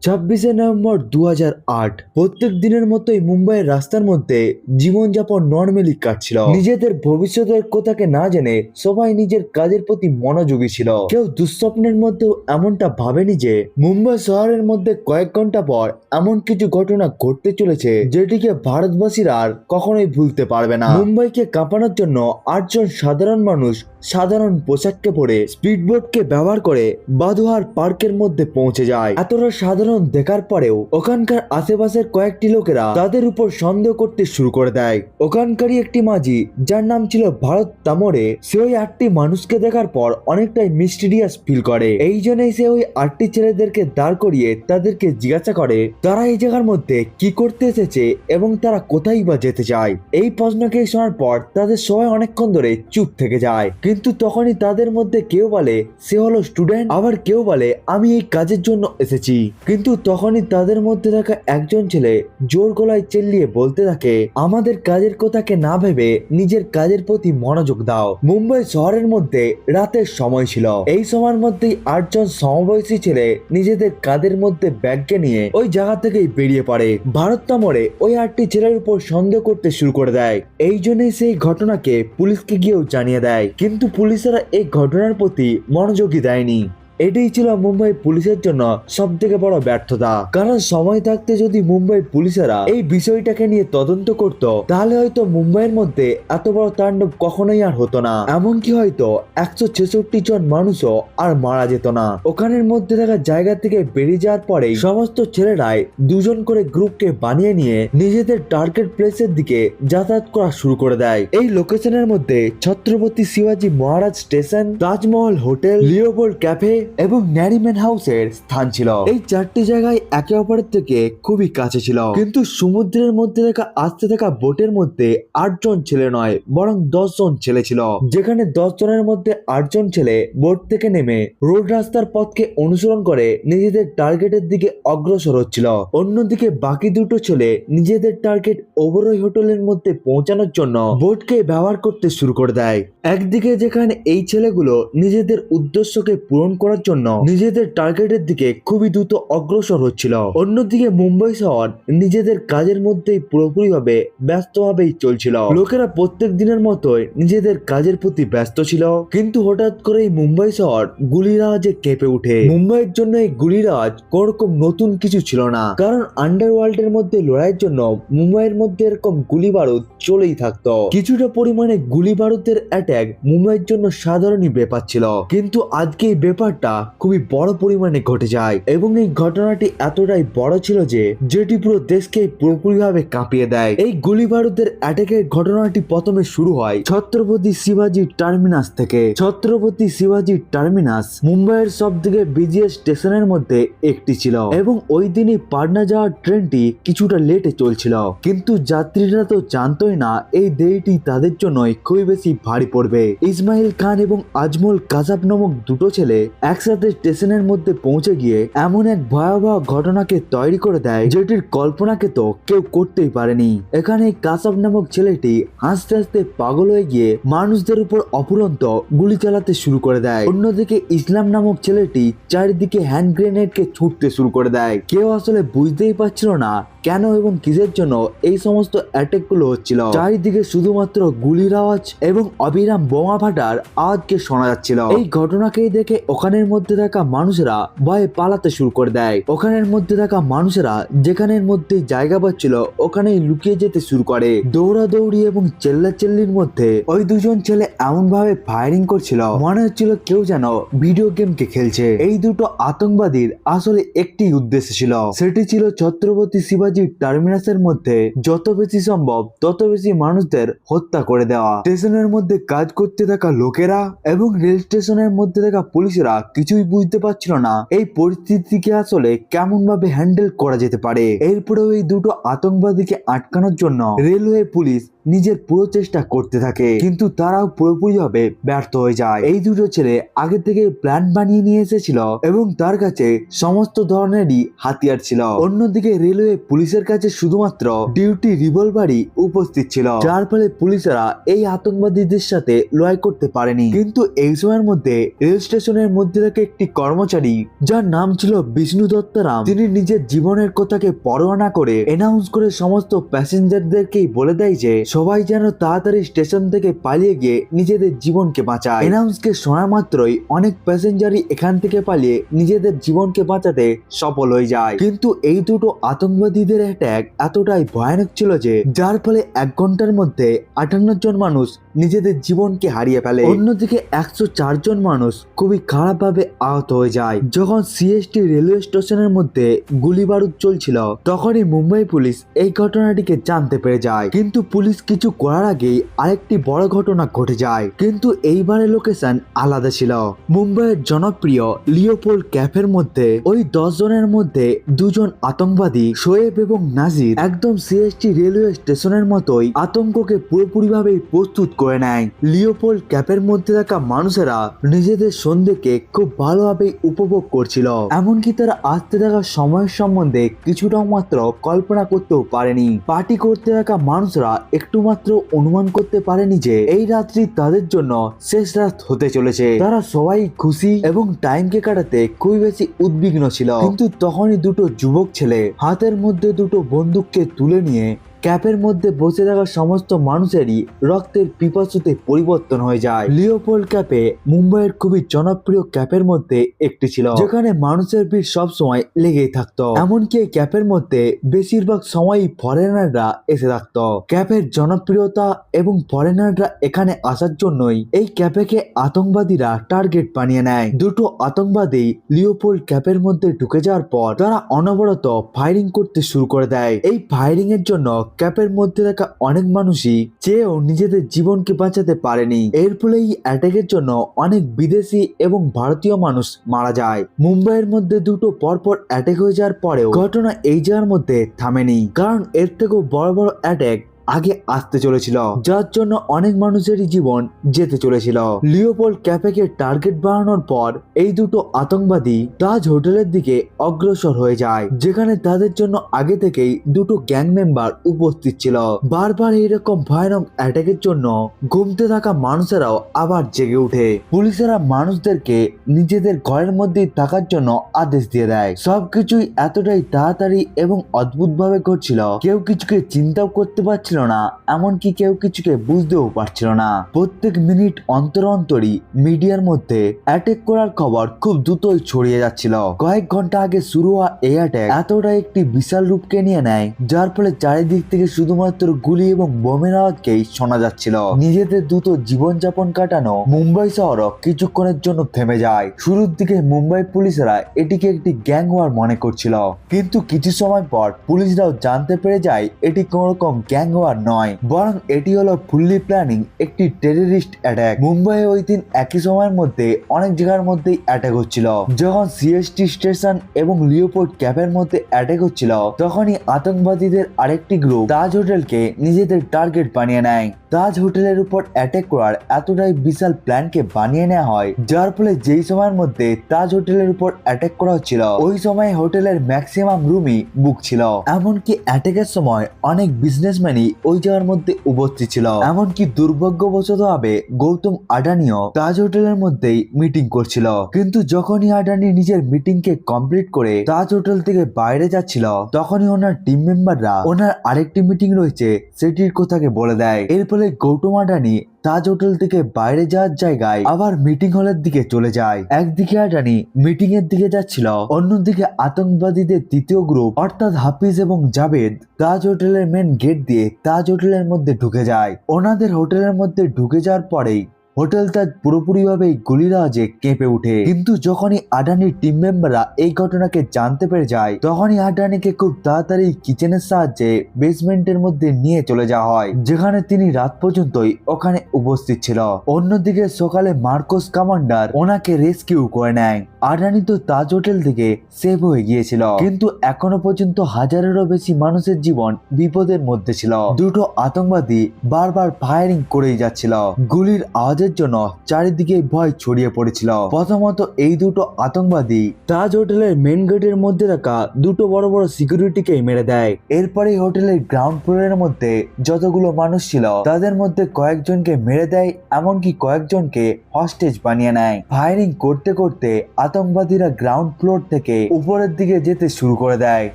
26শে November 2008 প্রত্যেক দিনের মতোই মুম্বাইয়ের রাস্তার মধ্যে জীবনযাপন নর্মালি কাটছিল। নিজেদের ভবিষ্যতের কথাকে না জেনে সবাই নিজের কাজের প্রতি মনোযোগী ছিল। কেউ দুঃস্বপ্নের মধ্যেও এমনটা ভাবেনি যে মুম্বাই শহরের মধ্যে কয়েক ঘন্টা পর এমন কিছু ঘটনা ঘটতে চলেছে যেটিকে ভারতবাসীরা আর কখনোই ভুলতে পারবে না। মুম্বাইকে কাঁপানোর জন্য 8জন সাধারণ মানুষ সাধারণ পোশাককে পরে স্পিডবোটকে ব্যবহার করে বাদুহার পার্কের মধ্যে পৌঁছে যায়। এতটা সাধারণ দেখার পরেও ওখানকার আশেপাশের কয়েকটি লোকেরা তাদের উপর সন্দেহ করতে শুরু করে দেয়। ওখানকারই একটি মাঝি, যার নাম ছিল ভারত তামরে, সে ওই 8টি মানুষকে দেখার পর অনেকটাই মিস্টিরিয়াস ফিল করে। এই জন্যই সে ওই 8টি ছেলেদেরকে দাঁড় করিয়ে তাদেরকে জিজ্ঞাসা করে তারা এই জায়গার মধ্যে কি করতে এসেছে এবং তারা কোথায় বা যেতে চায়। এই প্রশ্নকে শোনার পর তাদের সবাই অনেকক্ষণ ধরে চুপ থেকে যায়। কিন্তু তখনই তাদের মধ্যে কেউ বলে সে হলো স্টুডেন্ট, আবার কেউ বলে আমি এই কাজের জন্য এসেছি। কিন্তু তখনই তাদের মধ্যে থাকা একজন ছেলে জোর গলায় চেল্লিয়ে বলতে থাকে আমাদের কাজের কথাকে না ভেবে নিজের কাজের প্রতি মনোযোগ দাও। মুম্বাই শহরের মধ্যে রাতের সময় ছিল। এই সময়ের মধ্যেই 8জন সমবয়সী ছেলে নিজেদের কাঁধের মধ্যে ব্যাগকে নিয়ে ওই জায়গা থেকেই বেরিয়ে পড়ে। ভারত তামরে ওই 8টি ছেলের উপর সন্দেহ করতে শুরু করে দেয়। এই জন্যই সেই ঘটনাকে পুলিশকে গিয়েও জানিয়ে দেয়, কিন্তু পুলিশেরা এই ঘটনার প্রতি মনোযোগী দেয়নি। এটাই ছিল মুম্বাই পুলিশের জন্য সব থেকে বড় ব্যর্থতা। কারণ সময় থাকতে যদি মুম্বাই পুলিশেরা এই বিষয়টাকে নিয়ে তদন্ত করত, তাহলে হয়তো মুম্বাইয়ের মধ্যে এত বড় তাণ্ডব কখনোই আর হতো না। এমনকি হয়তো 166 জন মানুষও আর মারা যেত না। ওখানের মধ্যে থাকা জায়গা থেকে বেরিয়ে যাওয়ার পরেই সমস্ত ছেলেরাই 2জন করে গ্রুপকে বানিয়ে নিয়ে নিজেদের টার্গেট প্লেসের দিকে যাতায়াত করা শুরু করে দেয়। এই লোকেশনের মধ্যে ছত্রপতি শিবাজি Maharaj station, Taj Mahal hotel, Leopold cafe এবং ন্যারিম্যান হাউসের স্থান ছিল। এই 4টি জায়গায় একে অপরের থেকে খুবই কাছে ছিল। কিন্তু সমুদ্রের মধ্যে থাকা আসতে থাকা বোটের মধ্যে 8জন ছেলে নয়, বরং 10জন ছেলে ছিল। যেখানে 10 জনের মধ্যে 8জন ছেলে বোট থেকে নেমে রোড রাস্তার পথকে অনুসরণ করে নিজেদের টার্গেটের দিকে অগ্রসর হচ্ছিল। অন্যদিকে বাকি 2টো ছেলে নিজেদের টার্গেট ওবরয় হোটেলের মধ্যে পৌঁছানোর জন্য বোটকে ব্যবহার করতে শুরু করে দেয়। একদিকে যেখানে এই ছেলেগুলো নিজেদের উদ্দেশ্যকে পূরণ করার জন্য নিজেদের টার্গেটের দিকে খুবই দ্রুত অগ্রসর হচ্ছিল, অন্যদিকে মুম্বাই শহর নিজেদের কাজের মধ্যেই পুরোপুরিভাবে ব্যস্তভাবেই চলছিল। লোকেরা প্রত্যেক দিনের মতোই নিজেদের কাজের প্রতি ব্যস্ত ছিল। কিন্তু হঠাৎ করেই মুম্বাই শহর গুলির আওয়াজে কেঁপে ওঠে। মুম্বাইয়ের জন্য এই গুলির আওয়াজ কোনোরকম নতুন কিছু ছিল না, কারণ আন্ডারওয়ার্ল্ডের মধ্যে লড়াইয়ের জন্য মুম্বাইয়ের মধ্যে এরকম গুলি বারুদ চলেই থাকতো। কিছুটা পরিমাণে গুলি বারুদের অ্যাটাক মুম্বাইয়ের জন্য সাধারণই ব্যাপার ছিল, কিন্তু আজকে এই ব্যাপারটা খুবই বড় পরিমাণে ঘটে যায় এবং এই ঘটনাটি এতটাই বড় ছিল যে যেটি পুরো দেশকে পুরোপুরিভাবে কাঁপিয়ে দেয়। এই গুলি বারুদের অ্যাটাকের ঘটনাটি প্রথমে শুরু হয় ছত্রপতি শিবাজি টার্মিনাস থেকে। ছত্রপতি শিবাজি টার্মিনাস মুম্বাইয়ের সব থেকে বিজিয়েস্ট স্টেশনের মধ্যে একটি ছিল এবং ওই দিনই পাটনা যাওয়ার ট্রেনটি কিছুটা লেটে চলছিল। কিন্তু যাত্রীরা তো জানতোই না এই দেরিটি তাদের জন্যই খুবই বেশি ভারী পড়বে। ইসমাইল খান এবং আজমল কাসাব নামক 2টো ছেলে একসাথে স্টেশনের মধ্যে পৌঁছে গিয়ে এমন এক ভয়াবহ ঘটনাকে তৈরি করে দেয় যেটির কল্পনাকে তো কেউ করতেই পারেনি। এখানে কাসাব নামক ছেলেটি হাসতে হাসতে পাগল হয়ে গিয়ে মানুষদের উপর অফুরন্ত গুলি চালাতে শুরু করে দেয়। অন্যদিকে ইসলাম নামক ছেলেটি চারিদিকে হ্যান্ড গ্রেনেডকে ছুটতে শুরু করে দেয়। কেউ আসলে বুঝতেই পারছিল না কেন এবং কিসের জন্য এই সমস্ত অ্যাটাক গুলো হচ্ছিল। চারিদিকে শুধুমাত্র গুলির আওয়াজ এবং অবিরাম বোমা ফাটার আওয়াজকে শোনা যাচ্ছিল। এই ঘটনাকেই দেখে ওখানের মধ্যে থাকা মানুষেরা ভয়ে পালাতে শুরু করে দেয়। ওখানের মধ্যে থাকা মানুষেরা যেখানের মধ্যে জায়গা পাচ্ছিল ওখানেই লুকিয়ে যেতে শুরু করে। দৌড়াদৌড়ি এবং চেল্লাচিল্লির মধ্যে ওই 2জন ছেলে এমন ভাবে ফায়ারিং করছিল মনে হচ্ছিল কেউ যেন ভিডিও গেমকে খেলছে। এই 2টো আতঙ্কবাদীর আসলে একটি উদ্দেশ্য ছিল, সেটি ছিল ছত্রপতি শিবাজি টার্মিনাসের মধ্যে যত বেশি সম্ভব তত বেশি মানুষদের হত্যা করে দেওয়া। স্টেশনের মধ্যে কাজ করতে থাকা লোকেরা এবং রেল স্টেশনের মধ্যে থাকা পুলিশেরা কিছুই বুঝতে পারছিল না এই পরিস্থিতিকে আসলে কেমন ভাবে হ্যান্ডেল করা যেতে পারে। এরপরেও এই 2টো আতঙ্কবাদীকে আটকানোর জন্য রেলওয়ে পুলিশ নিজের পুরো চেষ্টা করতে থাকে, কিন্তু তারাও পুরোপুরিভাবে ব্যর্থ হয়ে যায়। এই দুটো ছেলে আগে থেকে প্ল্যান বানিয়ে নিয়ে এসেছিল এবং তার কাছে সমস্ত ধরনেরই হাতিয়ার ছিল। অন্যদিকে রেলওয়ে পুলিশের কাছে শুধুমাত্র ডিউটি রিভলভারই উপস্থিত ছিল, যার ফলে পুলিশেরা এই আতঙ্কবাদীদের সাথে লড়াই করতে পারেনি। কিন্তু এই সময়ের মধ্যে রেল স্টেশনের মধ্যে থেকে একটি কর্মচারী, যার নাম ছিল বিষ্ণু দত্তরাম, তিনি নিজের জীবনের কথাকে পরোয়া না করে অ্যানাউন্স করে সমস্ত প্যাসেঞ্জারদেরকেই বলে দেয় যে সবাই যেন তাড়াতাড়ি স্টেশন থেকে পালিয়ে গিয়ে নিজেদের জীবনকে বাঁচায়। অ্যানাউন্সকে শোনা মাত্রই অনেক প্যাসেঞ্জারই এখান থেকে পালিয়ে নিজেদের জীবনকে বাঁচাতে সফল হয়ে যায়। কিন্তু এই দুটো আতঙ্কবাদীদের অ্যাটাক এতটাই ভয়ানক ছিল যে যার ফলে 1 ঘন্টার মধ্যে 58 জন মানুষ নিজেদের জীবনকে হারিয়ে ফেলে। অন্যদিকে 104 জন মানুষ খুবই খারাপভাবে আহত হয়ে যায়। যখন সিএসটি রেলওয়ে স্টেশনের মধ্যে গুলি বারুদ চলছিল, তখনই মুম্বাই পুলিশ এই ঘটনাটিকে জানতে পেরে যায়। কিন্তু পুলিশ কিছু করার আগেই আরেকটি বড় ঘটনা ঘটে যায়, কিন্তু এইবারের লোকেশন আলাদা ছিল। মুম্বাইয়ের জনপ্রিয় লিওপোল্ড ক্যাফের মধ্যে ওই 10 জনের মধ্যে 2 জন আতঙ্কবাদী শোয়েব এবং নাজির একদম সিএসটি রেলওয়ে স্টেশনের মতোই আতঙ্ককে পুরোপুরিভাবে প্রস্তুত করে নেয়। লিওপোল্ড ক্যাফের মধ্যে থাকা মানুষেরা নিজেদের সন্ধ্যেকে খুব ভালোভাবে উপভোগ করছিল, এমনকি তারা আসতে থাকা সময়ের সম্বন্ধে কিছুটাও মাত্র কল্পনা করতেও পারেনি। পার্টি করতে থাকা মানুষরা একটু মাত্র অনুমান করতে পারেনি যে এই রাত্রি তাদের জন্য শেষ রাত হতে চলেছে। তারা সবাই খুশি এবং টাইমকে কাটাতে খুবই বেশি উদ্বিগ্ন ছিল। কিন্তু তখনই দুটো যুবক ছেলে হাতের মধ্যে দুটো বন্দুককে তুলে নিয়ে ক্যাফের মধ্যে বসে থাকা সমস্ত মানুষেরই রক্তের পিপাসুতে পরিবর্তন হয়ে যায়। লিওপোল্ড ক্যাফে মুম্বাইয়ের খুবই জনপ্রিয় ক্যাফের মধ্যে একটি ছিল, যেখানে মানুষের ভিড় সব সময় লেগেই থাকতো। এমনকি এই ক্যাফের মধ্যে বেশিরভাগ সময়ই ফরেনাররা এসে থাকতো। ক্যাফের জনপ্রিয়তা এবং ফরেনাররা এখানে আসার জন্যই এই ক্যাফেকে আতঙ্কবাদীরা টার্গেট বানিয়ে নেয়। দুটো আতঙ্কবাদী লিওপোল্ড ক্যাফের মধ্যে ঢুকে যাওয়ার পর তারা অনবরত ফায়ারিং করতে শুরু করে দেয়। এই ফায়ারিং এর জন্য ক্যাফের মধ্যে থাকা অনেক মানুষই চেয়েও নিজেদের জীবনকে বাঁচাতে পারেনি। এর ফলে এই অ্যাটাকের জন্য অনেক বিদেশি এবং ভারতীয় মানুষ মারা যায়। মুম্বাইয়ের মধ্যে দুটো পরপর অ্যাটাক হয়ে যাওয়ার পরেও ঘটনা এই জায়গার মধ্যে থামেনি, কারণ এর থেকেও বড় বড় অ্যাটাক আগে আসতে চলেছিল, যার জন্য অনেক মানুষেরই জীবন যেতে চলেছিল। লিওপোল্ড ক্যাফেকে টার্গেট বানানোর পর এই দুটো আতঙ্কবাদী তাজ হোটেলের দিকে অগ্রসর হয়ে যায়, যেখানে তাদের জন্য আগে থেকেই দুটো গ্যাং মেম্বার উপস্থিত ছিল। বারবার এইরকম ভয়ানক অ্যাটাকের জন্য ঘুমতে থাকা মানুষেরাও আবার জেগে উঠে। পুলিশেরা মানুষদেরকে নিজেদের ঘরের মধ্যে থাকার জন্য আদেশ দিয়ে দেয়। সবকিছুই এতটাই তাড়াতাড়ি এবং অদ্ভুত ভাবে ঘটছিল, কেউ কিছুকে চিন্তাও করতে পারছিল না, এমনকি কেউ কিছুকে বুঝতেও পারছিল না। প্রত্যেক মিনিট অন্তর অন্তরই মিডিয়ার মধ্যে অ্যাটাক করার খবর খুব দ্রুতই ছড়িয়ে যাচ্ছিল। কয়েক ঘন্টা আগে শুরু হওয়া এই অ্যাটাক এতটাই একটি বিশাল রূপকে নিয়ে নেয়, যার ফলে চারিদিক থেকে শুধুমাত্র গুলি এবং বোমের আওয়াজকেই শোনা যাচ্ছিল। নিজেদের দ্রুত জীবনযাপন কাটানো মুম্বাই শহর কিছুক্ষণের জন্য থেমে যায়। শুরুর দিকে মুম্বাই পুলিশেরা এটিকে একটি গ্যাং ওয়ার মনে করছিল, কিন্তু কিছু সময় পর পুলিশরাও জানতে পেরে যায় এটি কোন রকম গ্যাং ওয়ার নয়, বরং এটি হলো ফুললি প্ল্যানিং একটি টেররিস্ট অ্যাটাক। মুম্বাইয়ে ওই দিন একই সময়ের মধ্যে অনেক জায়গার মধ্যেই অ্যাটাক হচ্ছিল। যখন সিএসটি স্টেশন এবং লিওপোল্ড ক্যাফের মধ্যে অ্যাটাক হচ্ছিল, তখনই আতঙ্কবাদীদের আরেকটি গ্রুপ তাজ হোটেলকে নিজেদের টার্গেট বানিয়ে নেয়। তাজ হোটেলের উপর অ্যাটাক করার এতটাই বিশাল প্ল্যানকে বানিয়ে নেওয়া হয়, যার ফলে যেই সময়ের মধ্যে তাজ হোটেলের উপর অ্যাটাক করা হচ্ছিল ওই সময় হোটেলের ম্যাক্সিমাম রুমই বুক ছিল। এমনকি অ্যাটাকের সময় অনেক বিজনেসম্যানই ওই জায়গার মধ্যে উপস্থিত ছিল। এমনকি দুর্ভাগ্যবশত ভাবে গৌতম আডানিও তাজ হোটেলের মধ্যেই মিটিং করছিল। কিন্তু যখনই আডানি নিজের মিটিং কে কমপ্লিট করে তাজ হোটেল থেকে বাইরে যাচ্ছিল, তখনই ওনার টিম মেম্বাররা ওনার আরেকটি মিটিং রয়েছে সেটির কথাকে বলে দেয়। এর ফলে গৌতম আডানি তাজ হোটেল থেকে বাইরে যাওয়ার জায়গায় আবার মিটিং হলের দিকে চলে যায়। একদিকে আডানি মিটিং এর দিকে যাচ্ছিল, অন্যদিকে আতঙ্কবাদীদের তৃতীয় গ্রুপ অর্থাৎ হাফিজ এবং জাভেদ তাজ হোটেলের মেন গেট দিয়ে তাজ হোটেলের মধ্যে ঢুকে যায়। ওনাদের হোটেলের মধ্যে ঢুকে যাওয়ার পরেই হোটেল তাজ পুরোপুরিভাবে গুলির আওয়াজে কেঁপে ওঠে। কিন্তু যখনই আডানির টিম মেম্বাররা এই ঘটনাকে জানতে পেরে যায়, তখনই আডানিকে খুব তাড়াতাড়ি কিচেনের সাহায্যে বেসমেন্টের মধ্যে নিয়ে চলে যাওয়া হয়, যেখানে তিনি রাত পর্যন্তই ওখানে উপস্থিত ছিল। অন্যদিকে সকালে মার্কোস কমান্ডার ওনাকে রেস্কিউ করে নেয়। আডানি তো তাজ হোটেল থেকে সেভ হয়ে গিয়েছিল, কিন্তু এখনো পর্যন্ত হাজারেরও বেশি মানুষের জীবন বিপদের মধ্যে ছিল। দুটো আতঙ্কবাদী বারবার ফায়ারিং করেই যাচ্ছিল। গুলির আওয়াজের জন্য চারিদিকে ভয় ছড়িয়ে পড়েছিল। প্রথমত এই দুটো আতঙ্কবাদী তাজ হোটেলের মেন গেটের মধ্যে রাখা দুটো বড় বড় সিকিউরিটিকে মেরে দেয়। এরপরে হোটেলের গ্রাউন্ড ফ্লোরের মধ্যে যতগুলো মানুষ ছিল তাদের মধ্যে কয়েকজনকে মেরে দেয়, এমনকি কয়েকজনকে হস্টেজ বানিয়ে নেয়। ফায়ারিং করতে করতে আতঙ্কবাদীরা গ্রাউন্ড ফ্লোর থেকে উপরের দিকে যেতে শুরু করে দেয়।